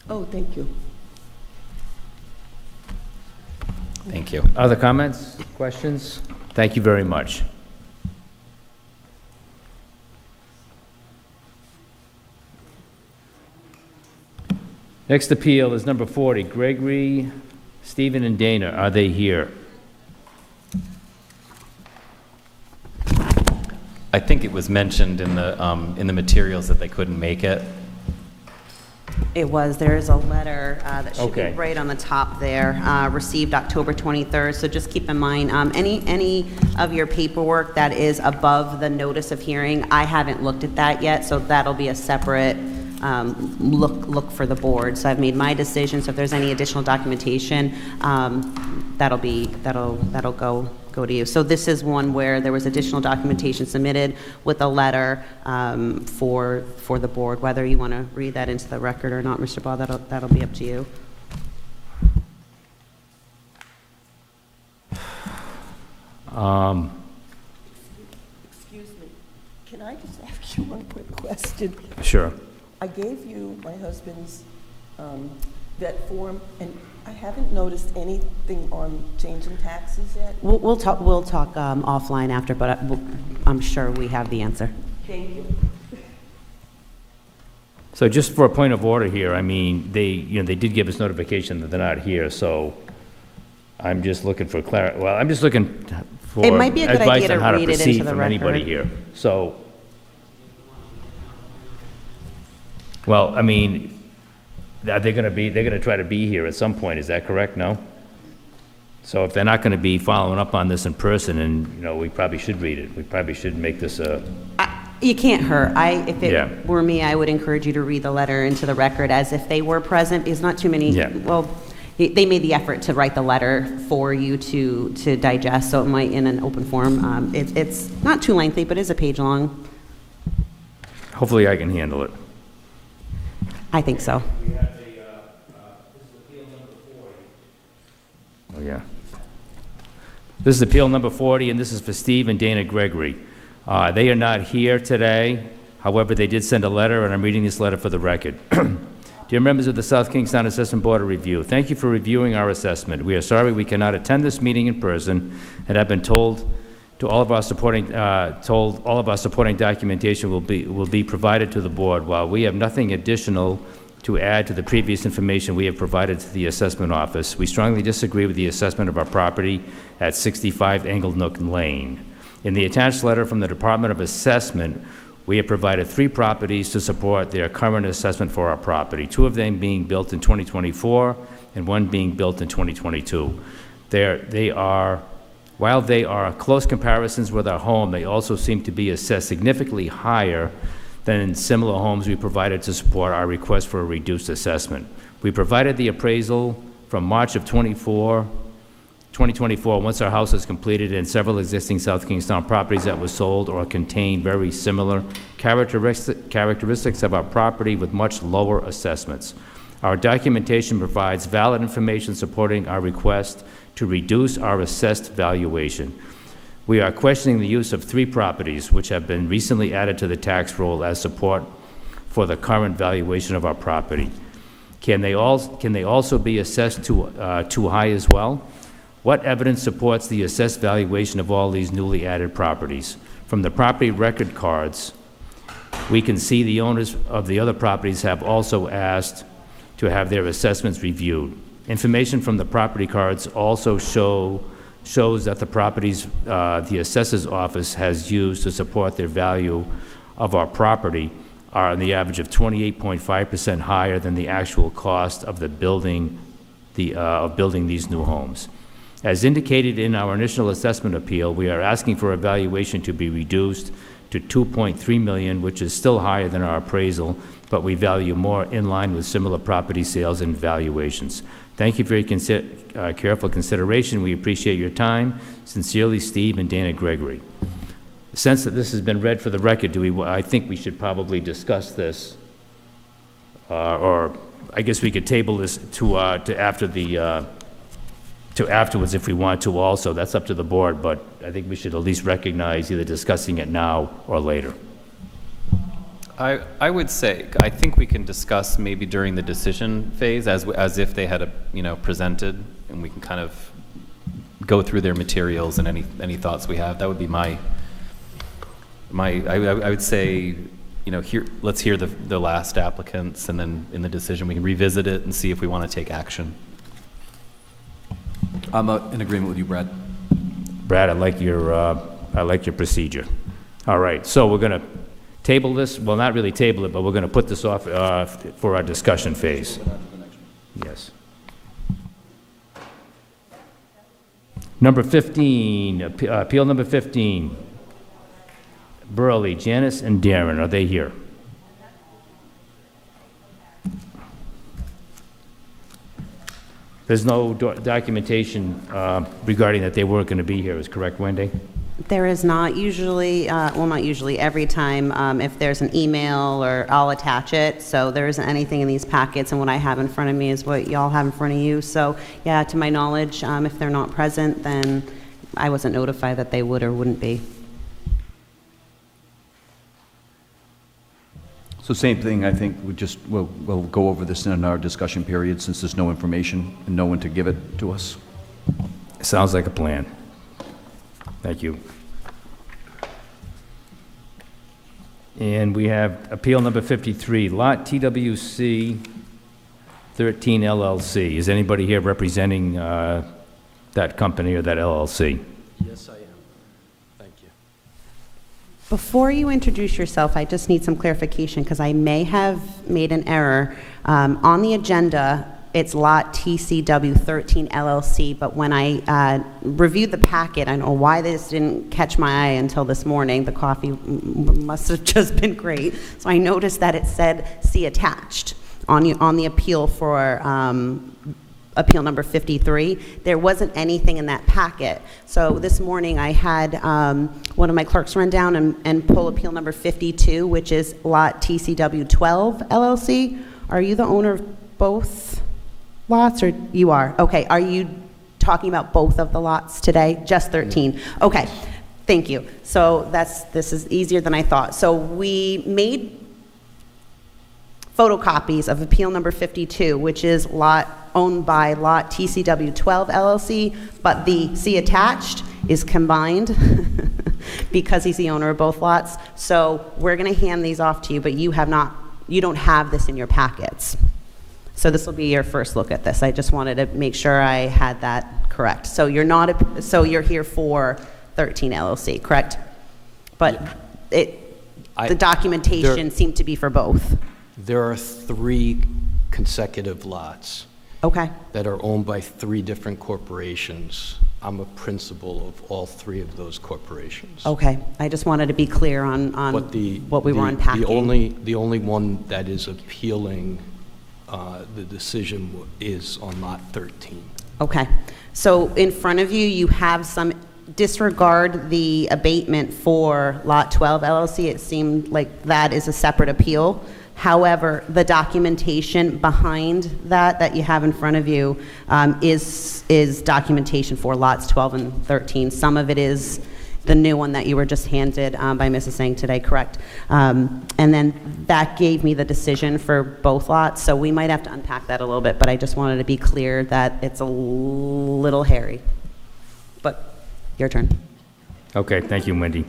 [SPEAKER 9] Oh, thank you.
[SPEAKER 2] Thank you.
[SPEAKER 4] Other comments, questions? Thank you very much. Next appeal is number 40, Gregory, Stephen, and Dana. Are they here?
[SPEAKER 2] I think it was mentioned in the materials that they couldn't make it.
[SPEAKER 3] It was, there is a letter that should be
[SPEAKER 4] Okay.
[SPEAKER 3] right on the top there, received October 23rd. So just keep in mind, any of your paperwork that is above the notice of hearing, I haven't looked at that yet, so that'll be a separate look for the board. So I've made my decision, so if there's any additional documentation, that'll go to you. So this is one where there was additional documentation submitted with a letter for the board. Whether you want to read that into the record or not, Mr. Ball, that'll be up to you.
[SPEAKER 9] Excuse me. Can I just ask you one quick question?
[SPEAKER 4] Sure.
[SPEAKER 9] I gave you my husband's vet form, and I haven't noticed anything on changing taxes yet.
[SPEAKER 3] We'll talk offline after, but I'm sure we have the answer.
[SPEAKER 9] Thank you.
[SPEAKER 4] So just for a point of order here, I mean, they did give us notification that they're not here, so I'm just looking for I'm just looking for
[SPEAKER 3] It might be a good
[SPEAKER 4] advice
[SPEAKER 3] idea to
[SPEAKER 4] on how to
[SPEAKER 3] read it into
[SPEAKER 4] proceed
[SPEAKER 3] the
[SPEAKER 4] from anybody
[SPEAKER 3] record.
[SPEAKER 4] here. So, well, I mean, they're going to try to be here at some point, is that correct? No? So if they're not going to be following up on this in person, and, we probably should read it. We probably should make this a,
[SPEAKER 3] You can't hurt. If
[SPEAKER 4] Yeah.
[SPEAKER 3] it were me, I would encourage you to read the letter into the record as if they were present, because not too many,
[SPEAKER 4] Yeah.
[SPEAKER 3] well, they made the effort to write the letter for you to digest, so it might in an open form. It's not too lengthy, but is a page long.
[SPEAKER 4] hopefully I can handle it.
[SPEAKER 3] I think so.
[SPEAKER 4] Oh, yeah. This is appeal number 40, and this is for Steve and Dana Gregory. They are not here today. However, they did send a letter, and I'm reading this letter for the record. Dear members of the South Kingstown Assessment Board of Review, thank you for reviewing our assessment. We are sorry we cannot attend this meeting in person and have been told all of our supporting documentation will be provided to the board. While we have nothing additional to add to the previous information we have provided to the assessment office, we strongly disagree with the assessment of our property at 65 Anglenook Lane. In the attached letter from the Department of Assessment, we have provided 3 properties to support their current assessment for our property, 2 of them being built in 2024 and 1 being built in 2022. While they are close comparisons with our home, they also seem to be assessed significantly higher than in similar homes we provided to support our request for a reduced assessment. We provided the appraisal from March of 2024, once our house is completed, and several existing South Kingstown properties that were sold or contain very similar characteristics of our property with much lower assessments. Our documentation provides valid information supporting our request to reduce our assessed valuation. We are questioning the use of 3 properties which have been recently added to the tax roll as support for the current valuation of our property. Can they also be assessed too high as well? What evidence supports the assessed valuation of all these newly added properties? From the property record cards, we can see the owners of the other properties have also asked to have their assessments reviewed. Information from the property cards also shows that the properties the assessor's office has used to support their value of our property are on the average of 28.5% higher than the actual cost of building these new homes. As indicated in our initial assessment appeal, we are asking for a valuation to be reduced to $2.3 million, which is still higher than our appraisal, but we value more in line with similar property sales and valuations. Thank you for your careful consideration. We appreciate your time. Sincerely, Steve and Dana Gregory. Since that this has been read for the record, I think we should probably discuss this, or I guess we could table this to afterwards if we want to also. That's up to the board, but I think we should at least recognize either discussing it now or later.
[SPEAKER 2] I would say, I think we can discuss maybe during the decision phase as if they had presented, and we can kind of go through their materials and any thoughts we have. That would be I would say, let's hear the last applicants, and then in the decision we can revisit it and see if we want to take action.
[SPEAKER 5] I'm in agreement with you, Brad.
[SPEAKER 4] Brad, I like your procedure. All right, so we're going to table this. Well, not really table it, but we're going to put this off for our discussion phase. Yes. Number 15, appeal number 15. Burley, Janice, and Darren, are they here? There's no documentation regarding that they weren't going to be here, is correct, Wendy?
[SPEAKER 3] There is not usually, well, not usually, every time, if there's an email, or I'll attach it, so there isn't anything in these packets, and what I have in front of me is what y'all have in front of you. So, yeah, to my knowledge, if they're not present, then I wasn't notified that they would or wouldn't be.
[SPEAKER 5] So same thing, I think we'll go over this in our discussion period, since there's no information and no one to give it to us.
[SPEAKER 4] Sounds like a plan. Thank you. And we have appeal number 53, Lot TWC 13 LLC. Is anybody here representing that company or that LLC?
[SPEAKER 11] Yes, I am. Thank you.
[SPEAKER 3] Before you introduce yourself, I just need some clarification, because I may have made an error. On the agenda, it's Lot TCW 13 LLC, but when I reviewed the packet, I don't know why this didn't catch my eye until this morning. The coffee must have just been great. So I noticed that it said "see attached" on the appeal for appeal number 53. There wasn't anything in that packet. So this morning I had one of my clerks run down and pull appeal number 52, which is Lot TCW 12 LLC, Are you the owner of both lots, or you are? Okay, are you talking about both of the lots today? Just 13? Okay, thank you. So this is easier than I thought. So we made photocopies of appeal number 52, which is lot owned by lot TCW 12 LLC, but the C attached is combined because he's the owner of both lots. So we're going to hand these off to you, but you don't have this in your packets. So this will be your first look at this. I just wanted to make sure I had that correct. So you're here for 13 LLC, correct? But the documentation seemed to be for both.
[SPEAKER 11] There are 3 consecutive lots
[SPEAKER 3] Okay.
[SPEAKER 11] that are owned by 3 different corporations. I'm a principal of all 3 of those corporations.
[SPEAKER 3] Okay. I just wanted to be clear on
[SPEAKER 11] But
[SPEAKER 3] what we were unpacking.
[SPEAKER 11] The only one that is appealing the decision is on lot 13.
[SPEAKER 3] Okay. So in front of you, you have some, disregard the abatement for Lot 12 LLC. It seemed like that is a separate appeal. However, the documentation behind that you have in front of you is documentation for lots 12 and 13. Some of it is the new one that you were just handed by Mrs. Sang today, correct? And then that gave me the decision for both lots, so we might have to unpack that a little bit, but I just wanted to be clear that it's a little hairy. But your turn.
[SPEAKER 4] Okay, thank you, Wendy.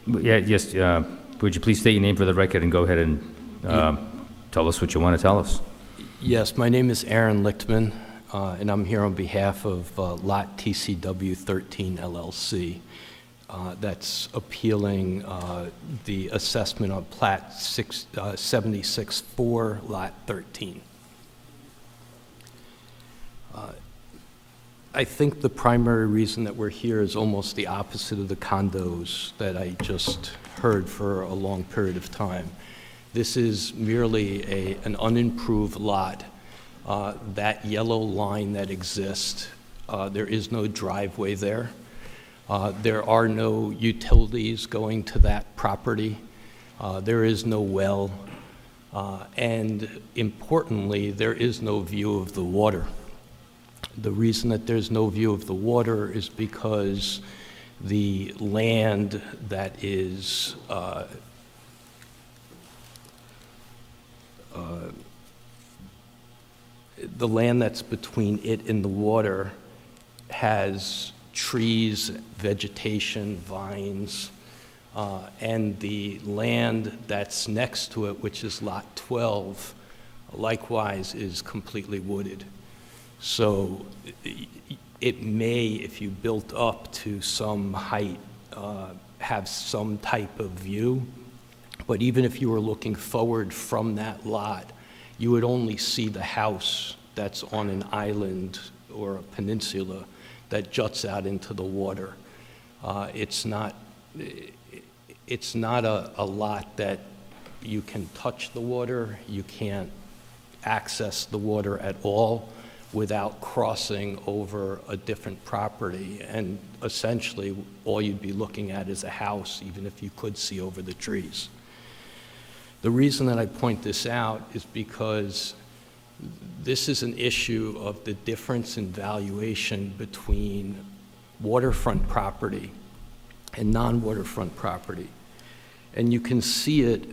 [SPEAKER 4] Yeah, yes, would you please state your name for the record and go ahead and tell us what you want to tell us?
[SPEAKER 11] Yes, my name is Aaron Lichtman, and I'm here on behalf of Lot TCW 13 LLC. That's appealing the assessment on Plat 76-4, Lot 13. I think the primary reason that we're here is almost the opposite of the condos that I just heard for a long period of time. This is merely an unimproved lot. That yellow line that exists, there is no driveway there. There are no utilities going to that property. There is no well. And importantly, there is no view of the water. The reason that there's no view of the water is because the land that is the land that's between it and the water has trees, vegetation, vines, and the land that's next to it, which is Lot 12, likewise is completely wooded. So it may, if you built up to some height, have some type of view, but even if you were looking forward from that lot, you would only see the house that's on an island or a peninsula that juts out into the water. It's not a lot that you can touch the water. You can't access the water at all without crossing over a different property. And essentially, all you'd be looking at is a house, even if you could see over the trees. The reason that I point this out is because this is an issue of the difference in valuation between waterfront property and non-waterfront property. And you can see it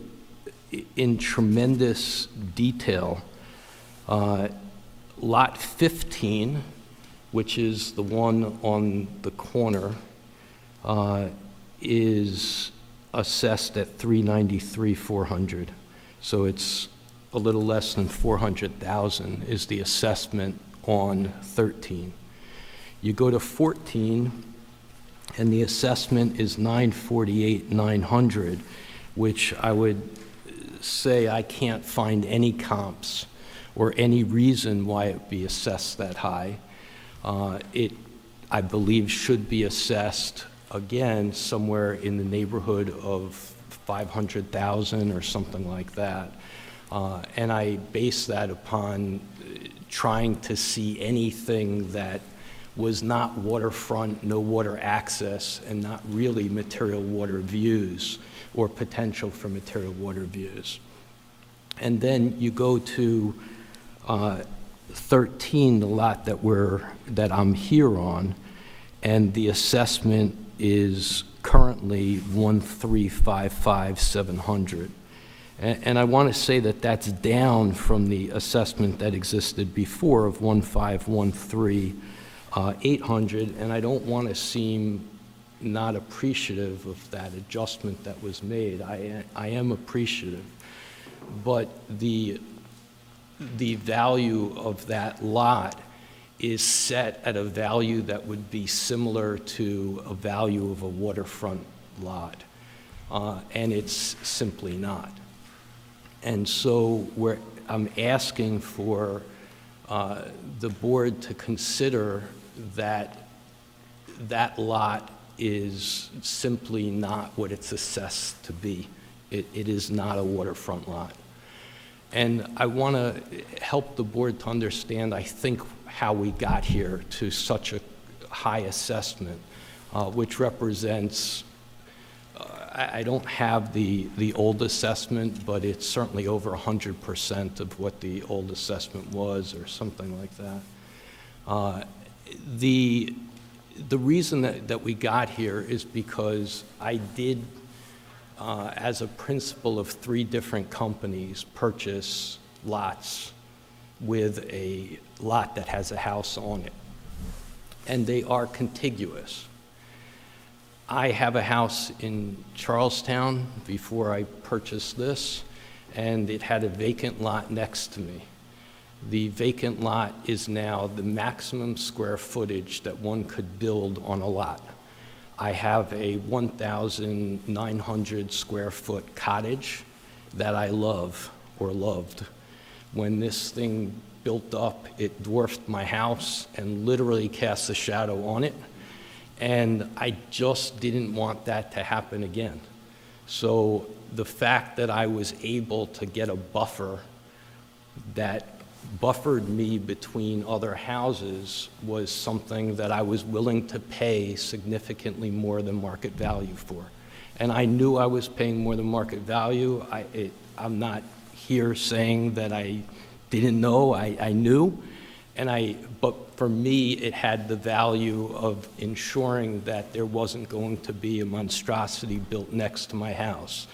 [SPEAKER 11] in tremendous detail. Lot 15, which is the one on the corner, is assessed at $393,400. So it's a little less than $400,000 is the assessment on 13. You go to 14, and the assessment is $948,900, which I would say I can't find any comps or any reason why it be assessed that high. It, I believe, should be assessed, again, somewhere in the neighborhood of $500,000 or something like that. And I base that upon trying to see anything that was not waterfront, no water access, and not really material water views, or potential for material water views. And then you go to 13, the lot that I'm here on, and the assessment is currently 1,355,700. And I want to say that that's down from the assessment that existed before of 1,513,800, and I don't want to seem not appreciative of that adjustment that was made. I am appreciative, but the value of that lot is set at a value that would be similar to a value of a waterfront lot, and it's simply not. And so I'm asking for the board to consider that that lot is simply not what it's assessed to be. It is not a waterfront lot. And I want to help the board to understand, I think, how we got here to such a high assessment, which represents, I don't have the old assessment, but it's certainly over 100% of what the old assessment was, or something like that. The reason that we got here is because I did, as a principal of 3 different companies, purchase lots with a lot that has a house on it, and they are contiguous. I have a house in Charlestown before I purchased this, and it had a vacant lot next to me. The vacant lot is now the maximum square footage that one could build on a lot. I have a 1,900 square foot cottage that I love, or loved. When this thing built up, it dwarfed my house and literally cast a shadow on it. And I just didn't want that to happen again. So the fact that I was able to get a buffer that buffered me between other houses was something that I was willing to pay significantly more than market value for. And I knew I was paying more than market value. I'm not here saying that I didn't know, I knew. But for me, it had the value of ensuring that there wasn't going to be a monstrosity built next to my house.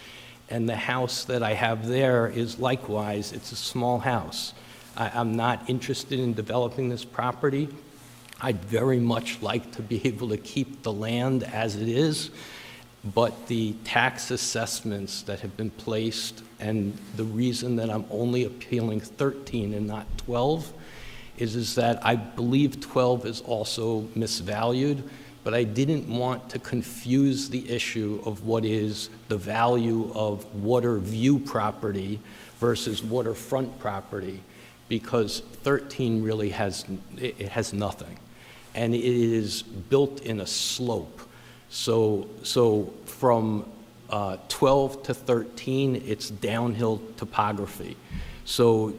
[SPEAKER 11] And the house that I have there is likewise, it's a small house. I'm not interested in developing this property. I'd very much like to be able to keep the land as it is, but the tax assessments that have been placed, and the reason that I'm only appealing 13 and not 12 is that I believe 12 is also misvalued, but I didn't want to confuse the issue of what is the value of water view property versus waterfront property, because 13 really has nothing, and it is built in a slope. So from 12 to 13, it's downhill topography. So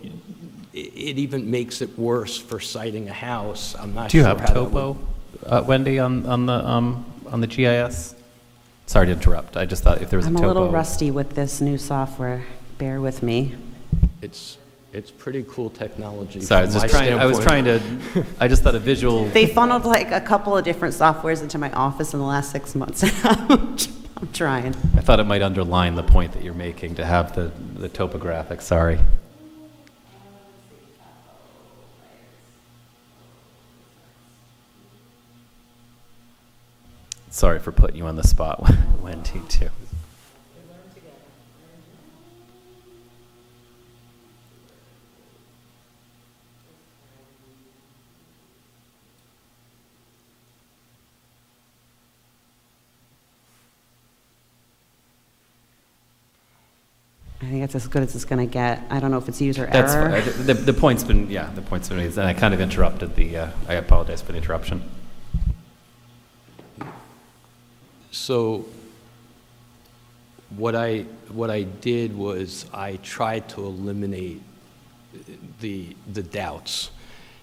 [SPEAKER 11] it even makes it worse for siting a house. I'm not
[SPEAKER 2] Do you
[SPEAKER 11] sure
[SPEAKER 2] have
[SPEAKER 11] how that
[SPEAKER 2] topo, Wendy, on the GIS? Sorry to interrupt. I just thought if there was
[SPEAKER 3] I'm
[SPEAKER 2] a
[SPEAKER 3] a
[SPEAKER 2] topo.
[SPEAKER 3] little rusty with this new software. Bear with me.
[SPEAKER 11] It's pretty cool technology.
[SPEAKER 2] Sorry,
[SPEAKER 11] from my
[SPEAKER 2] I was trying to, I just thought a visual.
[SPEAKER 3] They funneled like a couple of different softwares into my office in the last 6 months. I'm trying.
[SPEAKER 2] I thought it might underline the point that you're making to have the topographic, sorry. Sorry for putting you on the spot, Wendy, too.
[SPEAKER 3] I think it's as good as it's going to get. I don't know if it's user
[SPEAKER 2] That's
[SPEAKER 3] error.
[SPEAKER 2] fine. The point's been, yeah, the point's been made, and I kind of interrupted I apologize for the interruption.
[SPEAKER 11] So what I did was I tried to eliminate the doubts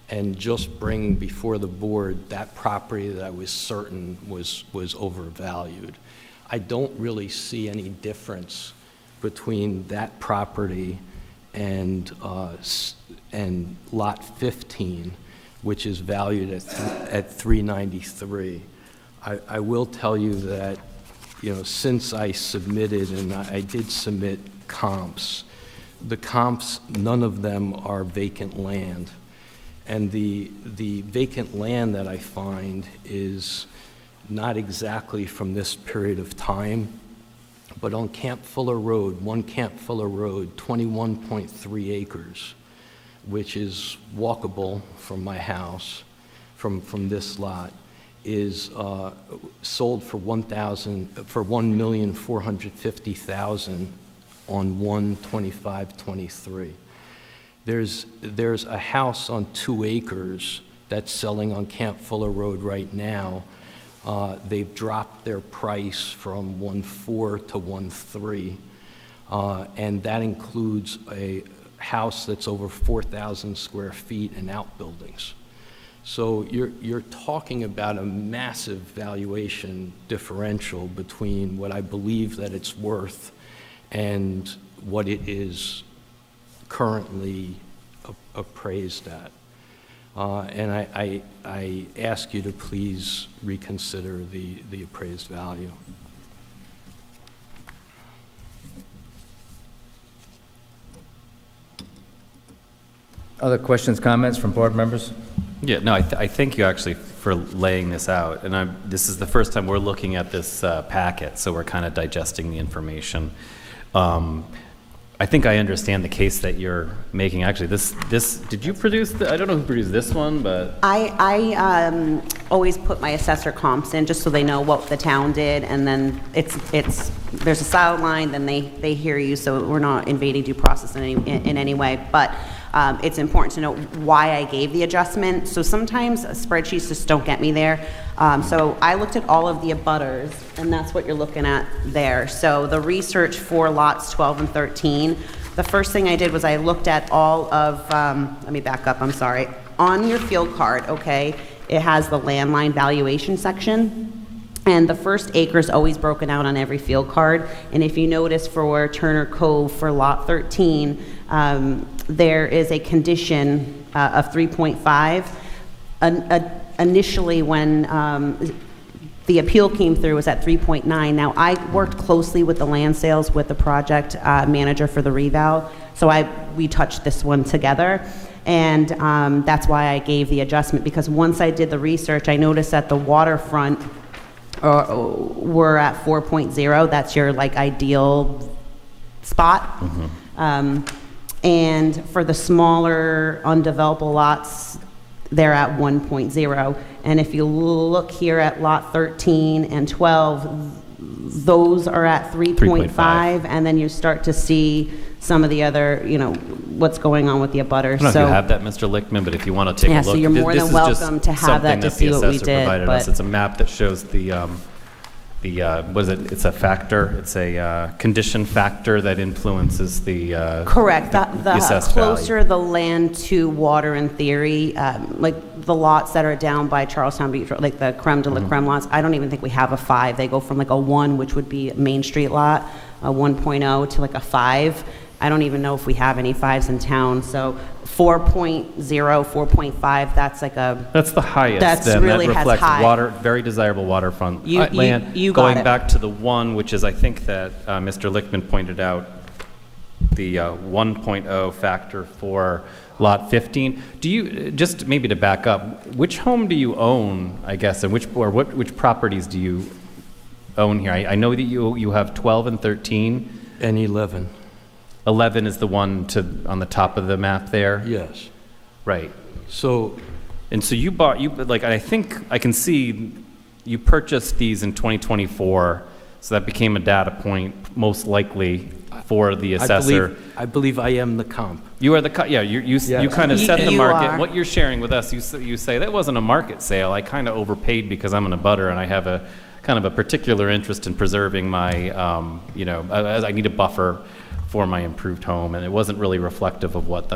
[SPEAKER 11] and just bring before the board that property that I was certain was overvalued. I don't really see any difference between that property and Lot 15, which is valued at $393. I will tell you that, since I submitted, and I did submit comps, the comps, none of them are vacant land. And the vacant land that I find is not exactly from this period of time, but on Camp Fuller Road, 1 Camp Fuller Road, 21.3 acres, which is walkable from my house, from this lot, is sold for $1,450,000 on 1/25/23. There's a house on 2 acres that's selling on Camp Fuller Road right now. They've dropped their price from 1.4 to 1.3, and that includes a house that's over 4,000 square feet and outbuildings. So you're talking about a massive valuation differential between what I believe that it's worth and what it is currently appraised at. And I ask you to please reconsider the appraised value.
[SPEAKER 4] Other questions, comments from board members?
[SPEAKER 2] Yeah, no, I thank you actually for laying this out. And this is the first time we're looking at this packet, so we're kind of digesting the information. I think I understand the case that you're making. Actually, this did you produce? I don't know who produced this one, but
[SPEAKER 3] I always put my assessor comps in just so they know what the town did, and then there's a solid line, then they hear you, so we're not invading due process in any way. But it's important to know why I gave the adjustment. So sometimes spreadsheets just don't get me there. So I looked at all of the abutters, and that's what you're looking at there. So the research for lots 12 and 13, the first thing I did was I looked at all of, let me back up, I'm sorry. On your field card, okay, it has the landline valuation section. And the first acre is always broken out on every field card. And if you notice for Turner Cove for lot 13, there is a condition of 3.5. Initially, when the appeal came through, it was at 3.9. Now, I worked closely with the land sales with the project manager for the reval, so we touched this one together. And that's why I gave the adjustment, because once I did the research, I noticed that the waterfront we're at 4.0. That's your ideal spot. Mm-hmm. And for the smaller undevelopable lots, they're at 1.0. And if you look here at lot 13 and 12, those are at 3.5. And then you start to see some of the other, what's going on with the abutters.
[SPEAKER 2] I don't know if you have that, Mr. Lichtman, but if you want to take a look.
[SPEAKER 3] So you're more than welcome to have that to see what we did.
[SPEAKER 2] It's a map that shows what is it? It's a factor. It's a condition factor that influences the
[SPEAKER 3] correct. The
[SPEAKER 2] assessed
[SPEAKER 3] closer
[SPEAKER 2] value.
[SPEAKER 3] the land to water, in theory, like the lots that are down by Charlestown Beach, like the creme de la creme lots. I don't even think we have a 5. They go from a 1, which would be a Main Street lot, a 1.0 to a 5. I don't even know if we have any 5s in town. So 4.0, 4.5, that's
[SPEAKER 2] That's the highest.
[SPEAKER 3] That's
[SPEAKER 2] then.
[SPEAKER 3] really
[SPEAKER 2] that reflects
[SPEAKER 3] high.
[SPEAKER 2] Very desirable waterfront land.
[SPEAKER 3] You got
[SPEAKER 2] Going
[SPEAKER 3] it.
[SPEAKER 2] back to the 1, which is, I think that Mr. Lichtman pointed out, the 1.0 factor for lot 15. Do you, just maybe to back up, which home do you own, I guess, and which properties do you own here? I know that you have 12 and 13.
[SPEAKER 11] And 11.
[SPEAKER 2] 11 is the one on the top of the map there?
[SPEAKER 11] Yes.
[SPEAKER 2] Right.
[SPEAKER 11] So
[SPEAKER 2] you bought, I think I can see you purchased these in 2024, so that became a data point most likely for the assessor.
[SPEAKER 11] I believe I am the comp.
[SPEAKER 2] You are the, you kind of set the
[SPEAKER 3] You
[SPEAKER 2] market.
[SPEAKER 3] are.
[SPEAKER 2] What you're sharing with us, you say, that wasn't a market sale. I kind of overpaid because I'm an abutter and I have a kind of a particular interest in preserving my, I need a buffer for my improved home, and it wasn't really reflective of what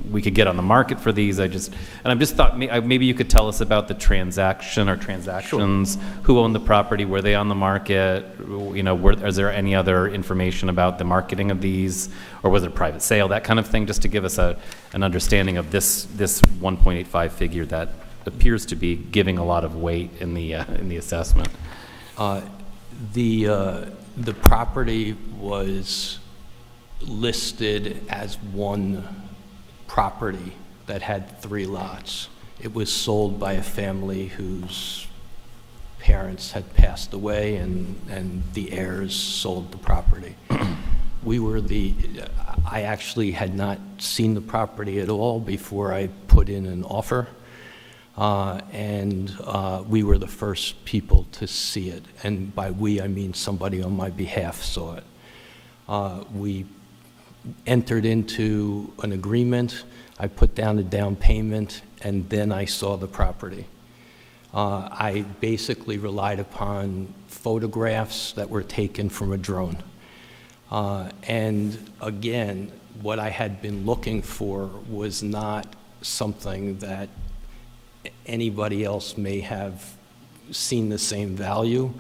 [SPEAKER 2] we could get on the market for these. And I'm just thought, maybe you could tell us about the transaction or transactions, who owned the property, were they on the market, is there any other information about the marketing of these, or was it a private sale, that kind of thing, just to give us an understanding of this 1.85 figure that appears to be giving a lot of weight in the assessment.
[SPEAKER 11] The property was listed as one property that had 3 lots. It was sold by a family whose parents had passed away, and the heirs sold the property. I actually had not seen the property at all before I put in an offer. And we were the first people to see it. And by we, I mean somebody on my behalf saw it. We entered into an agreement. I put down a down payment, and then I saw the property. I basically relied upon photographs that were taken from a drone. And again, what I had been looking for was not something that anybody else may have seen the same value.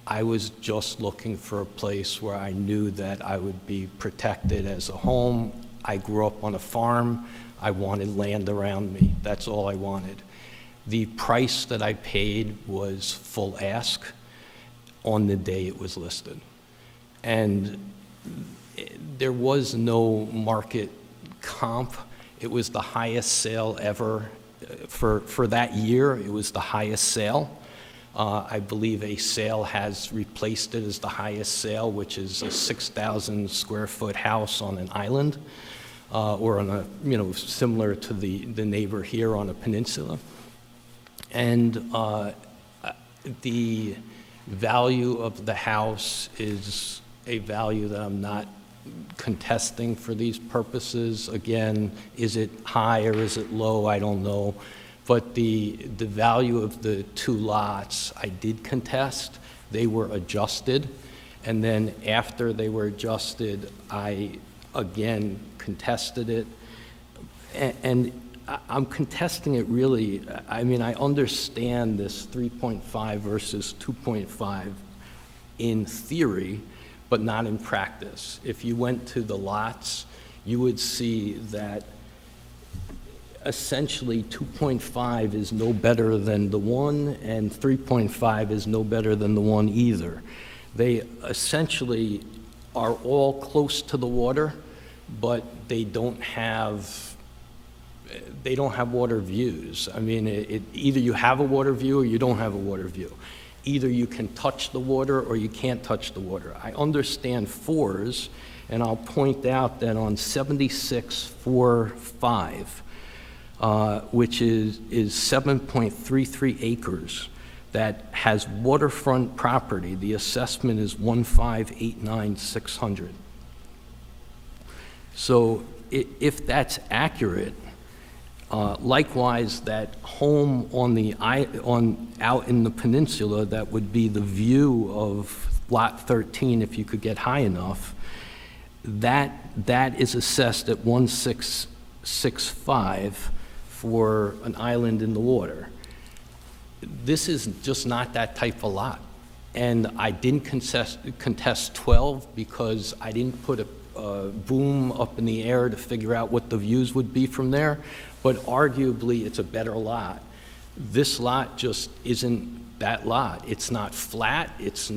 [SPEAKER 11] I was just looking for a place where I knew that I would be protected as a home. I grew up on a farm. I wanted land around me. That's all I wanted. The price that I paid was full ask on the day it was listed. And there was no market comp. It was the highest sale ever. For that year, it was the highest sale. I believe a sale has replaced it as the highest sale, which is a 6,000 square foot house on an island, or on a, similar to the neighbor here on a peninsula. And the value of the house is a value that I'm not contesting for these purposes. Again, is it high or is it low? I don't know. But the value of the 2 lots, I did contest. They were adjusted. And then after they were adjusted, I again contested it. And I'm contesting it really, I mean, I understand this 3.5 versus 2.5 in theory, but not in practice. If you went to the lots, you would see that essentially 2.5 is no better than the 1, and 3.5 is no better than the 1 either. They essentially are all close to the water, but they don't have water views. I mean, either you have a water view or you don't have a water view. Either you can touch the water or you can't touch the water. I understand 4s, and I'll point out that on 7645, which is 7.33 acres, that has waterfront property, the assessment is 1,589,600. So if that's accurate, likewise, that home out in the peninsula, that would be the view of lot 13 if you could get high enough, that is assessed at 1,665 for an island in the water. This is just not that type of lot. And I didn't contest 12 because I didn't put a boom up in the air to figure out what the views would be from there, but arguably it's a better lot. This lot just isn't that lot. It's not flat, it's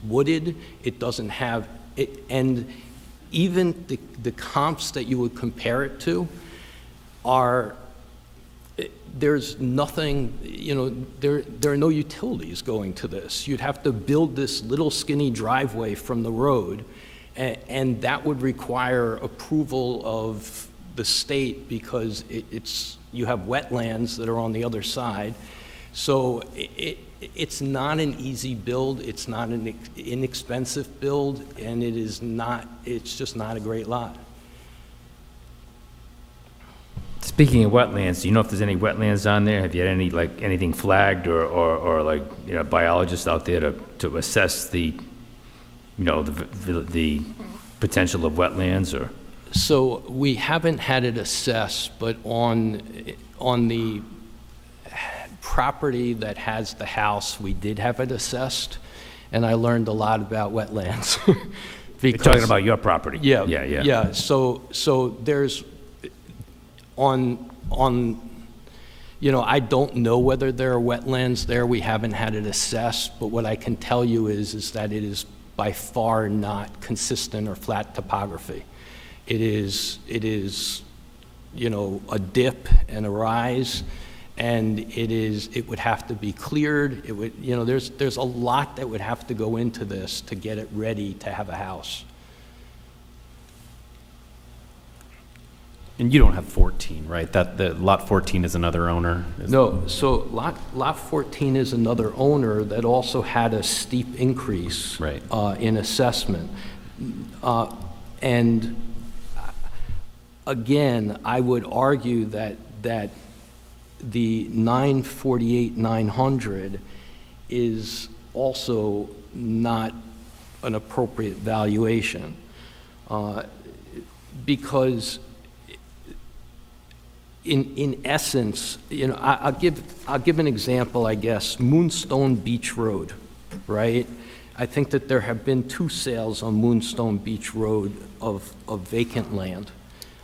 [SPEAKER 11] wooded, it doesn't have, and even the comps that you would compare it to are, there's nothing, there are no utilities going to this. You'd have to build this little skinny driveway from the road, and that would require approval of the state because you have wetlands that are on the other side. So it's not an easy build, it's not an inexpensive build, and it's just not a great lot.
[SPEAKER 4] Speaking of wetlands, do you know if there's any wetlands on there? Have you had anything flagged or biologists out there to assess the potential of wetlands or?
[SPEAKER 11] So we haven't had it assessed, but on the property that has the house, we did have it assessed, and I learned a lot about wetlands.
[SPEAKER 4] You're talking about your property?
[SPEAKER 11] Yeah.
[SPEAKER 4] Yeah.
[SPEAKER 11] Yeah, so there's, I don't know whether there are wetlands there. We haven't had it assessed, but what I can tell you is that it is by far not consistent or flat topography. It is, a dip and a rise, and it would have to be cleared. It would, there's a lot that would have to go into this to get it ready to have a house.
[SPEAKER 2] And you don't have 14, right? The lot 14 is another owner?
[SPEAKER 11] No, so lot 14 is another owner that also had a steep increase
[SPEAKER 2] Right.
[SPEAKER 11] In assessment. And again, I would argue that the 948,900 is also not an appropriate valuation, because in essence, I'll give an example, I guess. Moonstone Beach Road, right? I think that there have been 2 sales on Moonstone Beach Road of vacant land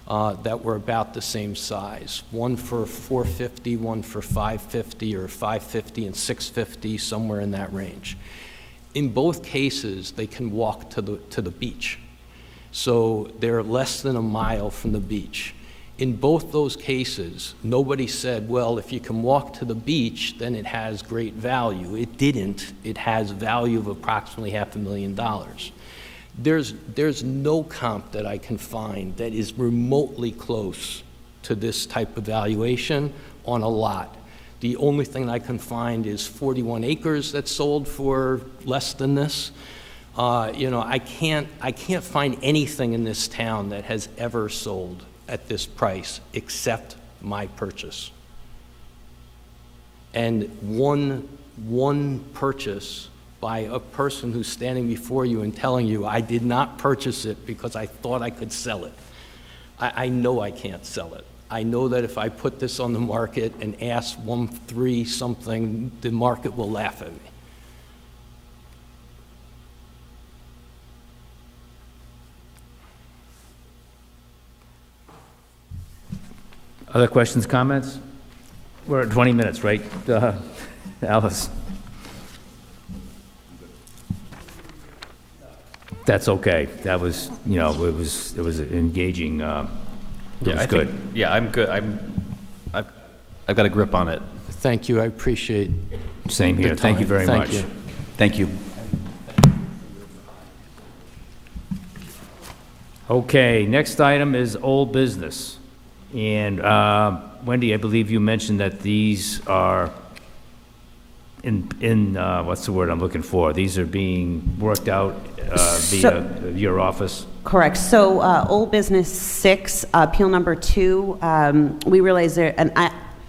[SPEAKER 11] that were about the same size. One for 450, one for 550, or 550 and 650, somewhere in that range. In both cases, they can walk to the beach. So they're less than a mile from the beach. In both those cases, nobody said, well, if you can walk to the beach, then it has great value. It didn't. It has value of approximately $500,000. There's no comp that I can find that is remotely close to this type of valuation on a lot. The only thing I can find is 41 acres that sold for less than this. I can't find anything in this town that has ever sold at this price except my purchase. And one purchase by a person who's standing before you and telling you, I did not purchase it because I thought I could sell it. I know I can't sell it. I know that if I put this on the market and ask 1.3 something, the market will laugh at me.
[SPEAKER 4] Other questions, comments? We're at 20 minutes, right, Alice? That's okay. That was, it was engaging. It was good.
[SPEAKER 2] I'm good. I've got a grip on it.
[SPEAKER 11] Thank you, I appreciate
[SPEAKER 4] Same here.
[SPEAKER 11] the
[SPEAKER 4] Thank you
[SPEAKER 11] time.
[SPEAKER 4] very
[SPEAKER 11] Thank
[SPEAKER 4] much.
[SPEAKER 11] you.
[SPEAKER 5] Thank you.
[SPEAKER 4] Okay, next item is old business. And Wendy, I believe you mentioned that these are in what's the word I'm looking for? These are being worked out via your office?
[SPEAKER 3] Correct. So, old business 6, appeal number 2, we realized there, and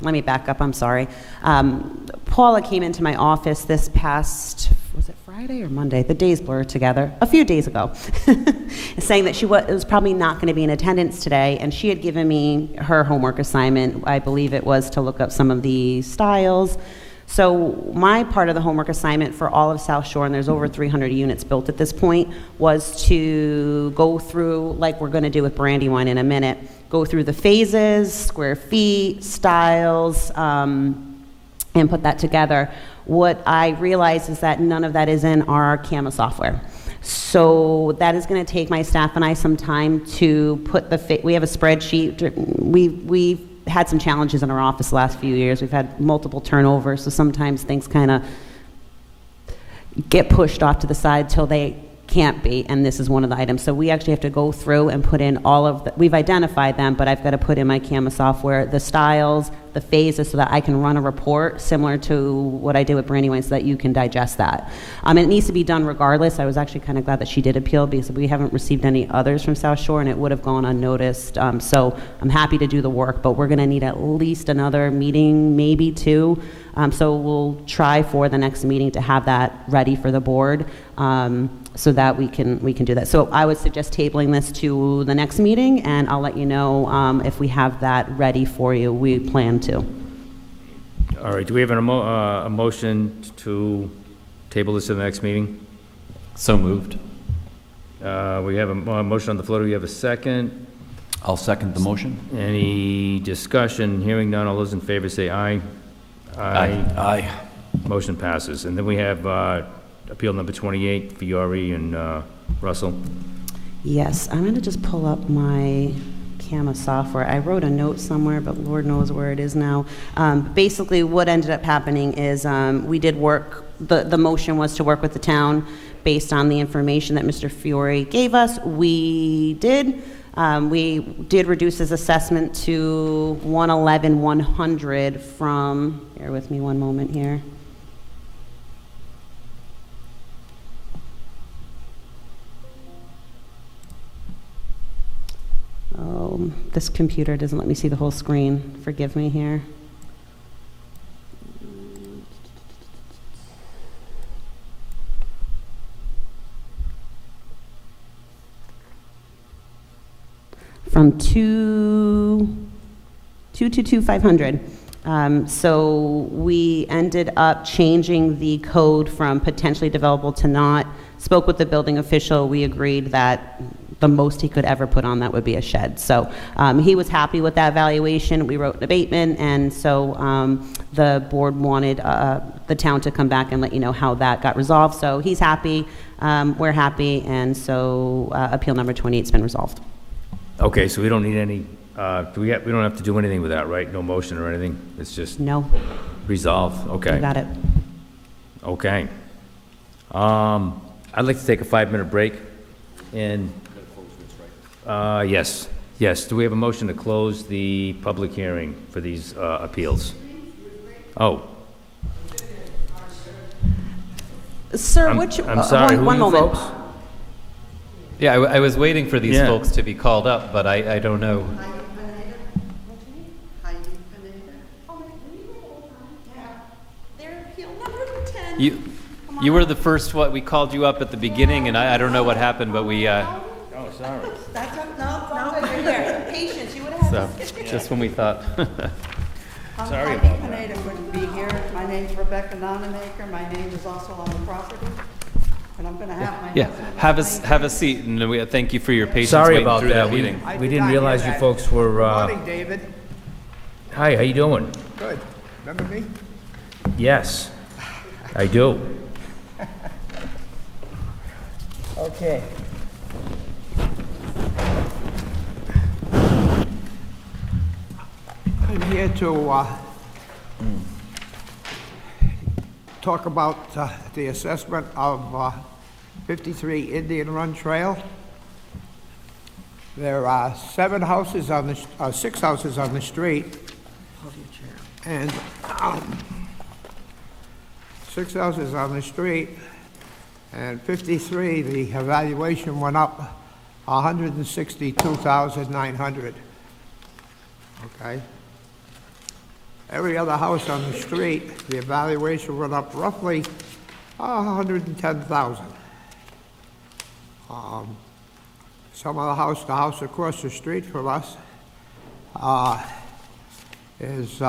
[SPEAKER 3] let me back up, I'm sorry. Paula came into my office this past, was it Friday or Monday? The days blur together. A few days ago, saying that she was probably not going to be in attendance today, and she had given me her homework assignment. I believe it was to look up some of the styles. So my part of the homework assignment for all of South Shore, and there's over 300 units built at this point, was to go through, like we're going to do with Brandywine in a minute, go through the phases, square feet, styles, and put that together. What I realized is that none of that is in our CAMA software. So that is going to take my staff and I some time to put we have a spreadsheet. We've had some challenges in our office the last few years. We've had multiple turnovers, so sometimes things kind of get pushed off to the side till they can't be, and this is one of the items. So we actually have to go through and put in all of the, we've identified them, but I've got to put in my CAMA software, the styles, the phases, so that I can run a report similar to what I did with Brandywine so that you can digest that. And it needs to be done regardless. I was actually kind of glad that she did appeal because we haven't received any others from South Shore and it would have gone unnoticed. So I'm happy to do the work, but we're going to need at least another meeting, maybe 2. So we'll try for the next meeting to have that ready for the board. so that we can do that. So I would suggest tabling this to the next meeting, and I'll let you know if we have that ready for you. We plan to.
[SPEAKER 4] All right, do we have a motion to table this to the next meeting?
[SPEAKER 2] So moved.
[SPEAKER 4] We have a motion on the floor. Do we have a second?
[SPEAKER 5] I'll second the motion.
[SPEAKER 4] Any discussion? Hearing none, all those in favor say aye.
[SPEAKER 5] Aye.
[SPEAKER 4] Motion passes. And then we have appeal number 28, Fiore and Russell.
[SPEAKER 3] Yes, I'm going to just pull up my CAMA software. I wrote a note somewhere, but Lord knows where it is now. Basically, what ended up happening is we did work, the motion was to work with the town based on the information that Mr. Fiore gave us. We did reduce his assessment to 111,100 from, bear with me one moment here. Oh, this computer doesn't let me see the whole screen. Forgive me here. From 222,500. So we ended up changing the code from potentially developable to not. Spoke with the building official. We agreed that the most he could ever put on that would be a shed. So he was happy with that valuation. We wrote an abatement, and so the board wanted the town to come back and let you know how that got resolved. So he's happy, we're happy, and so appeal number 28's been resolved.
[SPEAKER 4] Okay, so we don't need any, we don't have to do anything with that, right? No motion or anything? It's just
[SPEAKER 3] No,
[SPEAKER 4] resolved, okay.
[SPEAKER 3] you got it.
[SPEAKER 4] Okay. I'd like to take a 5-minute break, and, yes, do we have a motion to close the public hearing for these appeals? Oh.
[SPEAKER 3] Sir,
[SPEAKER 4] I'm
[SPEAKER 3] which,
[SPEAKER 4] sorry, who
[SPEAKER 3] one
[SPEAKER 4] are you
[SPEAKER 3] moment.
[SPEAKER 4] folks?
[SPEAKER 2] Yeah, I was waiting for these
[SPEAKER 4] Yeah.
[SPEAKER 2] folks to be called up, but I don't know. You were the first one, we called you up at the beginning, and I don't know what happened, but we,
[SPEAKER 4] Oh, sorry.
[SPEAKER 3] Patience, you would have
[SPEAKER 2] so, just when we thought.
[SPEAKER 4] Sorry about that.
[SPEAKER 12] Pineda wouldn't be here. My name's Rebecca Nonamaker. My name is also on the property. And I'm going to have my
[SPEAKER 2] Yeah,
[SPEAKER 12] husband.
[SPEAKER 2] have a seat, and we thank you for your patience
[SPEAKER 4] Sorry
[SPEAKER 2] waiting
[SPEAKER 4] about
[SPEAKER 2] through
[SPEAKER 4] that.
[SPEAKER 2] that meeting.
[SPEAKER 4] We didn't realize you folks were,
[SPEAKER 13] Morning, David.
[SPEAKER 4] Hi, how you doing?
[SPEAKER 13] Good. Remember me?
[SPEAKER 4] Yes, I do.
[SPEAKER 13] Okay. I'm here to talk about the assessment of 53 Indian Run Trail. There are 6 houses on the street. And 6 houses on the street, and 53, the evaluation went up 162,900. Okay? Every other house on the street, the evaluation went up roughly 110,000. Some of the house across the street from us is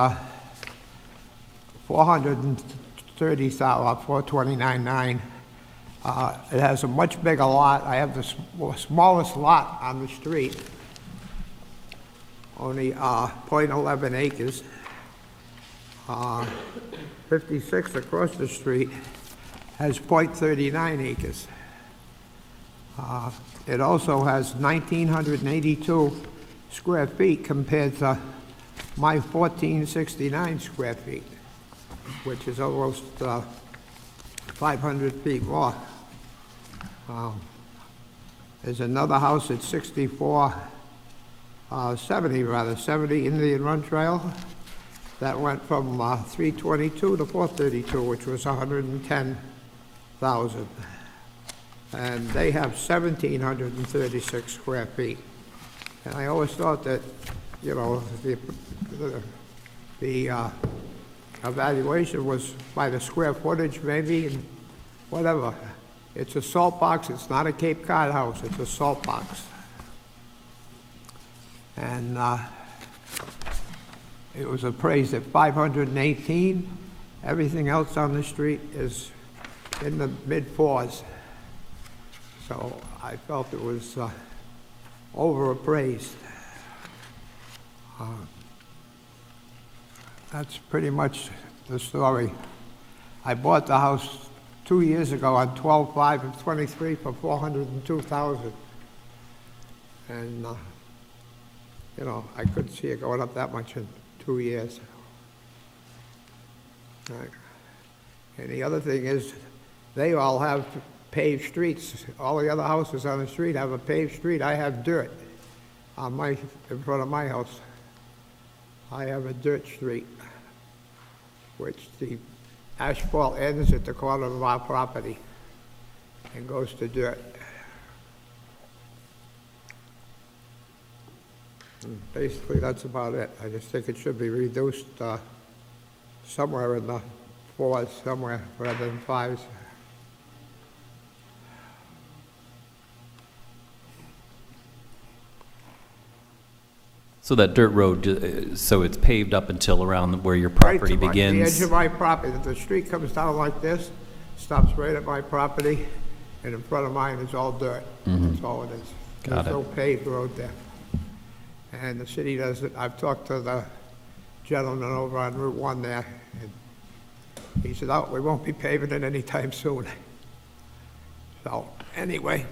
[SPEAKER 13] 430,000, 429,900. It has a much bigger lot. I have the smallest lot on the street, only 0.11 acres. 56 across the street has 0.39 acres. It also has 1,982 square feet compared to my 1,469 square feet, which is almost 500 feet more. There's another house at 70 Indian Run Trail. That went from 322 to 432, which was 110,000. And they have 1,736 square feet. And I always thought that, you know, the evaluation was by the square footage maybe, and whatever. It's a salt box, it's not a Cape Cod house, it's a salt box. And it was appraised at 518. Everything else on the street is in the mid-4s. So I felt it was overappraised. That's pretty much the story. I bought the house 2 years ago on 12/5 of 23 for $402,000. And, you know, I couldn't see it going up that much in 2 years. Right. And the other thing is, they all have paved streets. All the other houses on the street have a paved street. I have dirt on in front of my house. I have a dirt street, which the asphalt ends at the corner of our property and goes to dirt. And basically, that's about it. I just think it should be reduced somewhere in the 4s, somewhere rather than 5s.
[SPEAKER 2] So that dirt road, so it's paved up until around where your property
[SPEAKER 13] Right to
[SPEAKER 2] begins?
[SPEAKER 13] the edge of my property. The street comes down like this, stops right at my property, and in front of mine is all dirt. That's all it is.
[SPEAKER 2] Got
[SPEAKER 13] There's no paved road there. And the city does it. I've talked to the gentleman over on Route 1 there, and he said, oh, we won't be paving it anytime soon. So, anyway.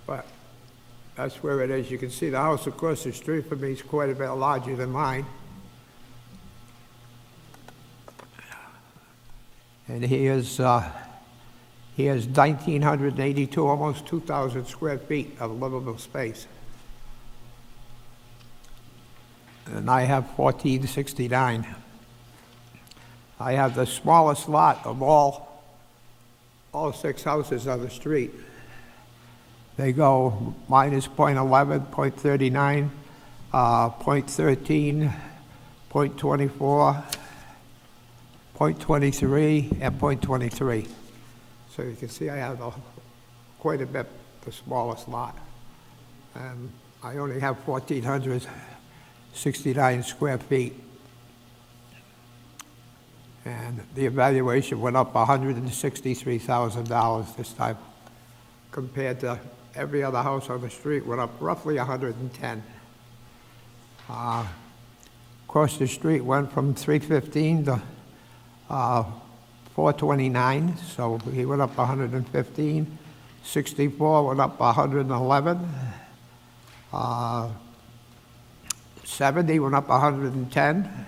[SPEAKER 13] But that's where it is. You can see the house across the street from me is quite a bit larger than mine. And he has 1,982, almost 2,000 square feet of livable space. And I have 1,469. I have the smallest lot of all 6 houses on the street. They go, mine is .11, .39, .13, .24, .23, and .23. So you can see I have quite a bit the smallest lot. And I only have 1,469 square feet. And the evaluation went up $163,000 this time, compared to every other house on the street went up roughly 110. Across the street went from 315 to 429, so he went up 115. 64 went up 111. 70 went up 110.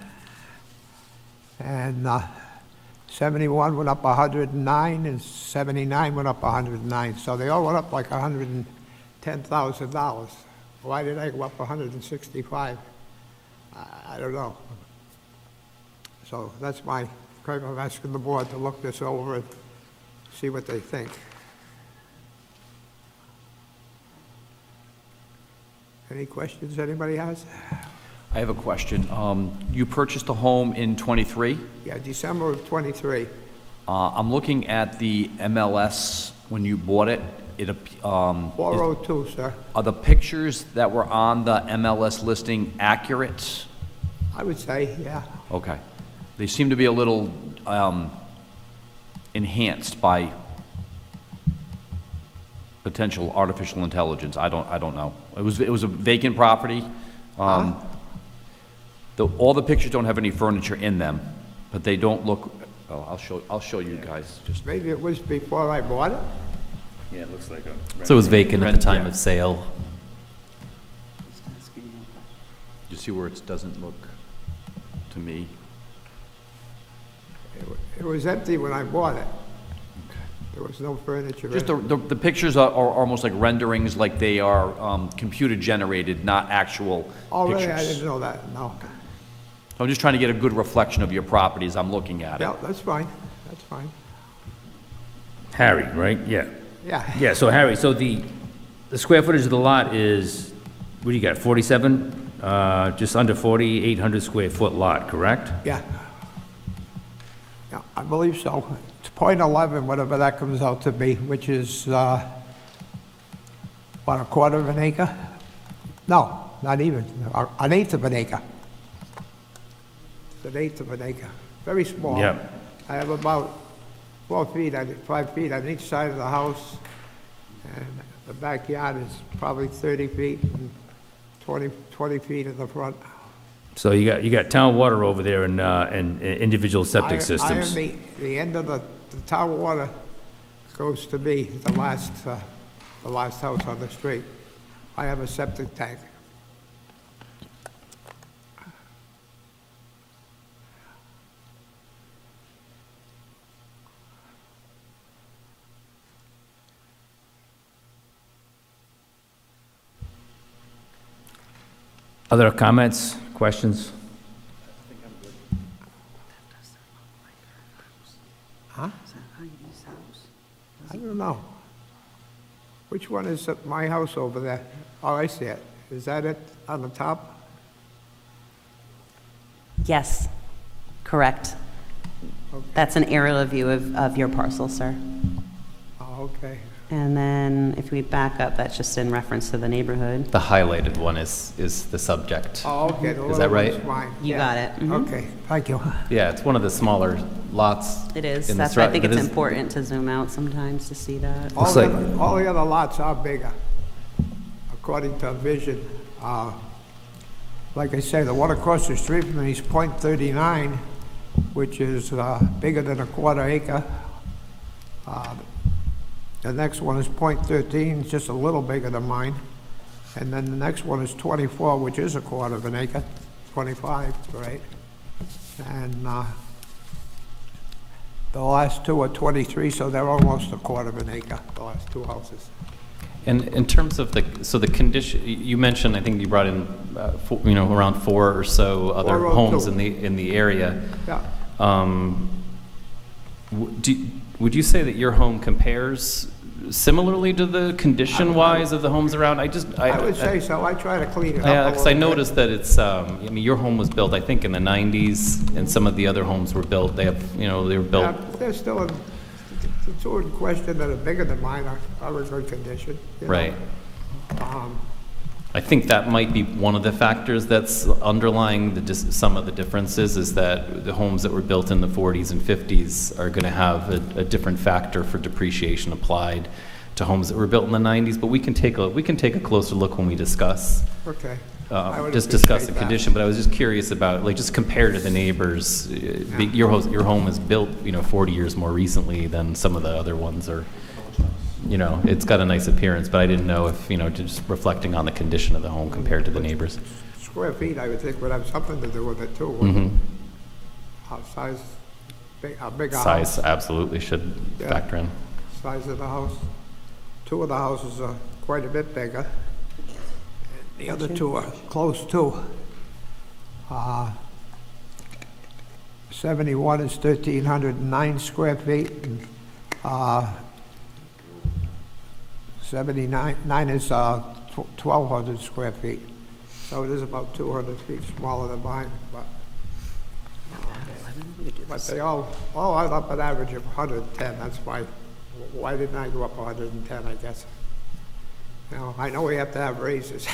[SPEAKER 13] And 71 went up 109, and 79 went up 109. So they all went up like $110,000. Why did I go up 165? I don't know. So that's my kind of asking the board to look this over and see what they think. Any questions anybody has?
[SPEAKER 5] I have a question. You purchased a home in '23?
[SPEAKER 13] Yeah, December of '23.
[SPEAKER 5] I'm looking at the MLS when you bought it.
[SPEAKER 13] 402, sir.
[SPEAKER 5] Are the pictures that were on the MLS listing accurate?
[SPEAKER 13] I would say, yeah.
[SPEAKER 5] Okay. They seem to be a little enhanced by potential artificial intelligence. I don't know. It was a vacant property. All the pictures don't have any furniture in them, but they don't look. Oh, I'll show you guys. Just
[SPEAKER 13] Maybe it was before I bought it.
[SPEAKER 4] Yeah, it looks like a...
[SPEAKER 2] So it was vacant at the time
[SPEAKER 5] Yeah.
[SPEAKER 2] of sale?
[SPEAKER 5] you see where it doesn't look to me.
[SPEAKER 13] It was empty when I bought it. There was no furniture in
[SPEAKER 5] Just
[SPEAKER 13] it.
[SPEAKER 5] the pictures are almost like renderings, like they are computer generated, not actual
[SPEAKER 13] Oh,
[SPEAKER 5] pictures.
[SPEAKER 13] really? I didn't know that, no.
[SPEAKER 5] I'm just trying to get a good reflection of your property as I'm looking at it.
[SPEAKER 13] Yeah, that's fine, that's fine.
[SPEAKER 4] Harry, right? Yeah.
[SPEAKER 13] Yeah,
[SPEAKER 4] Yeah, so Harry, so the square footage of the lot is, what do you got, 47? Just under 4,800 square foot lot, correct?
[SPEAKER 13] yeah. Yeah, I believe so. It's .11, whatever that comes out to be, which is, what, a quarter of an acre? No, not even, an eighth of an acre. It's an eighth of an acre, very small.
[SPEAKER 4] Yep.
[SPEAKER 13] I have about 5 feet on each side of the house, and the backyard is probably 30 feet and 20 feet in the front.
[SPEAKER 4] So you got town water over there and individual septic systems.
[SPEAKER 13] I am the end of the town water goes to me, the last house on the street. I have a septic tank.
[SPEAKER 4] Other comments, questions?
[SPEAKER 13] Huh? I don't know. Which one is my house over there? Oh, I see it. Is that it on the top?
[SPEAKER 3] Yes, correct. That's an aerial view of your parcel, sir.
[SPEAKER 13] Oh, okay.
[SPEAKER 3] And then if we back up, that's just in reference to the neighborhood.
[SPEAKER 2] The highlighted one is the subject.
[SPEAKER 13] Oh, okay.
[SPEAKER 2] Is that right?
[SPEAKER 3] You got it. Mhm.
[SPEAKER 13] Okay, thank you.
[SPEAKER 2] Yeah, it's one of the smaller lots.
[SPEAKER 3] It is.
[SPEAKER 2] in the
[SPEAKER 3] That's why I
[SPEAKER 2] stru-
[SPEAKER 3] think
[SPEAKER 2] that
[SPEAKER 3] it's
[SPEAKER 2] is-
[SPEAKER 3] important to zoom out sometimes to see that.
[SPEAKER 13] All
[SPEAKER 4] Looks
[SPEAKER 13] the
[SPEAKER 4] like-
[SPEAKER 13] other- all the other lots are bigger, according to Vision. Like I say, the one across the street from me is .39, which is bigger than a quarter acre. The next one is .13, just a little bigger than mine. And then the next one is 24, which is a quarter of an acre, 25, right? And the last two are 23, so they're almost a quarter of an acre, the last two houses.
[SPEAKER 2] And in terms of the condition, you mentioned, I think you brought in, around 4 or so other
[SPEAKER 13] 402.
[SPEAKER 2] homes in the area.
[SPEAKER 13] Yeah.
[SPEAKER 2] Would you say that your home compares similarly to the condition-wise of the homes around?
[SPEAKER 13] I would say so. I try to clean it up a
[SPEAKER 2] Yeah,
[SPEAKER 13] little
[SPEAKER 2] because I
[SPEAKER 13] bit.
[SPEAKER 2] noticed that it's, your home was built, I think, in the 90s, and some of the other homes were built, they were built.
[SPEAKER 13] Yeah, they're still in, the two in question that are bigger than mine are in good condition. you know.
[SPEAKER 2] Right. I think that might be one of the factors that's underlying some of the differences, is that the homes that were built in the 40s and 50s are going to have a different factor for depreciation applied to homes that were built in the 90s. But we can take a closer look when we discuss.
[SPEAKER 13] Okay. I would
[SPEAKER 2] Just discuss the
[SPEAKER 13] appreciate that.
[SPEAKER 2] condition, but I was just curious about, just compared to the neighbors, your home is built, 40 years more recently than some of the other ones are. It's got a nice appearance, but I didn't know if, just reflecting on the condition of the home compared to the neighbors.
[SPEAKER 13] Square feet, I would think, would have something to do with it too.
[SPEAKER 2] Mhm.
[SPEAKER 13] Size, a bigger
[SPEAKER 2] Size
[SPEAKER 13] house.
[SPEAKER 2] absolutely should
[SPEAKER 13] Yeah.
[SPEAKER 2] factor in.
[SPEAKER 13] Size of the house. Two of the houses are quite a bit bigger. The other two are close too. 71 is 1,309 square feet, and 79 is 1,200 square feet. So it is about 200 feet smaller than mine, but they all add up an average of 110. That's why didn't I go up 110, I guess. I know we have to have raises.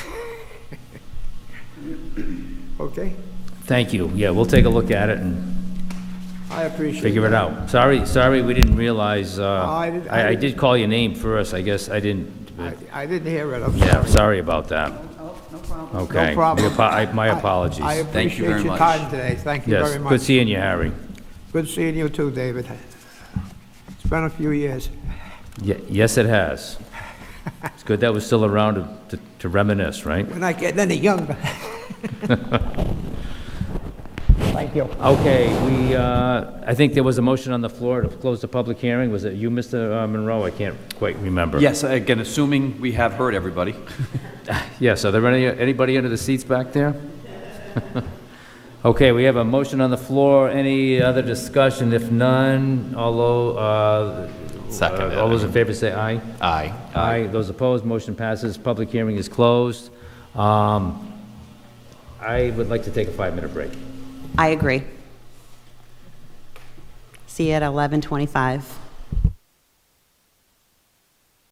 [SPEAKER 13] Okay?
[SPEAKER 4] Thank you. Yeah, we'll take a look at it and
[SPEAKER 13] I appreciate
[SPEAKER 4] figure it
[SPEAKER 13] that.
[SPEAKER 4] out. Sorry, we didn't realize,
[SPEAKER 13] I
[SPEAKER 4] I did call your name first, I guess I didn't.
[SPEAKER 13] I didn't hear it, I'm
[SPEAKER 4] Yeah,
[SPEAKER 13] sorry.
[SPEAKER 4] sorry about that.
[SPEAKER 12] No problem.
[SPEAKER 4] Okay.
[SPEAKER 13] No problem.
[SPEAKER 4] My apologies.
[SPEAKER 13] I
[SPEAKER 5] Thank you
[SPEAKER 13] appreciate
[SPEAKER 5] very
[SPEAKER 13] your
[SPEAKER 5] much.
[SPEAKER 13] time today. Thank you
[SPEAKER 4] Yes,
[SPEAKER 13] very much.
[SPEAKER 4] good seeing you, Harry.
[SPEAKER 13] Good seeing you too, David. It's been a few years.
[SPEAKER 4] Yes, it has. It's good that we're still around to reminisce, right?
[SPEAKER 13] We're not getting any younger. Thank you.
[SPEAKER 4] Okay, I think there was a motion on the floor to close the public hearing. Was it you, Mr. Monroe? I can't quite remember.
[SPEAKER 5] Yes, again, assuming we have heard everybody.
[SPEAKER 4] Yes, are there anybody under the seats back there? Okay, we have a motion on the floor. Any other discussion? If none,
[SPEAKER 2] Second.
[SPEAKER 4] all those in favor say aye.
[SPEAKER 2] Aye.
[SPEAKER 4] Aye. Those opposed, motion passes. Public hearing is closed. I would like to take a 5-minute break.
[SPEAKER 3] I agree. See you at 11:25.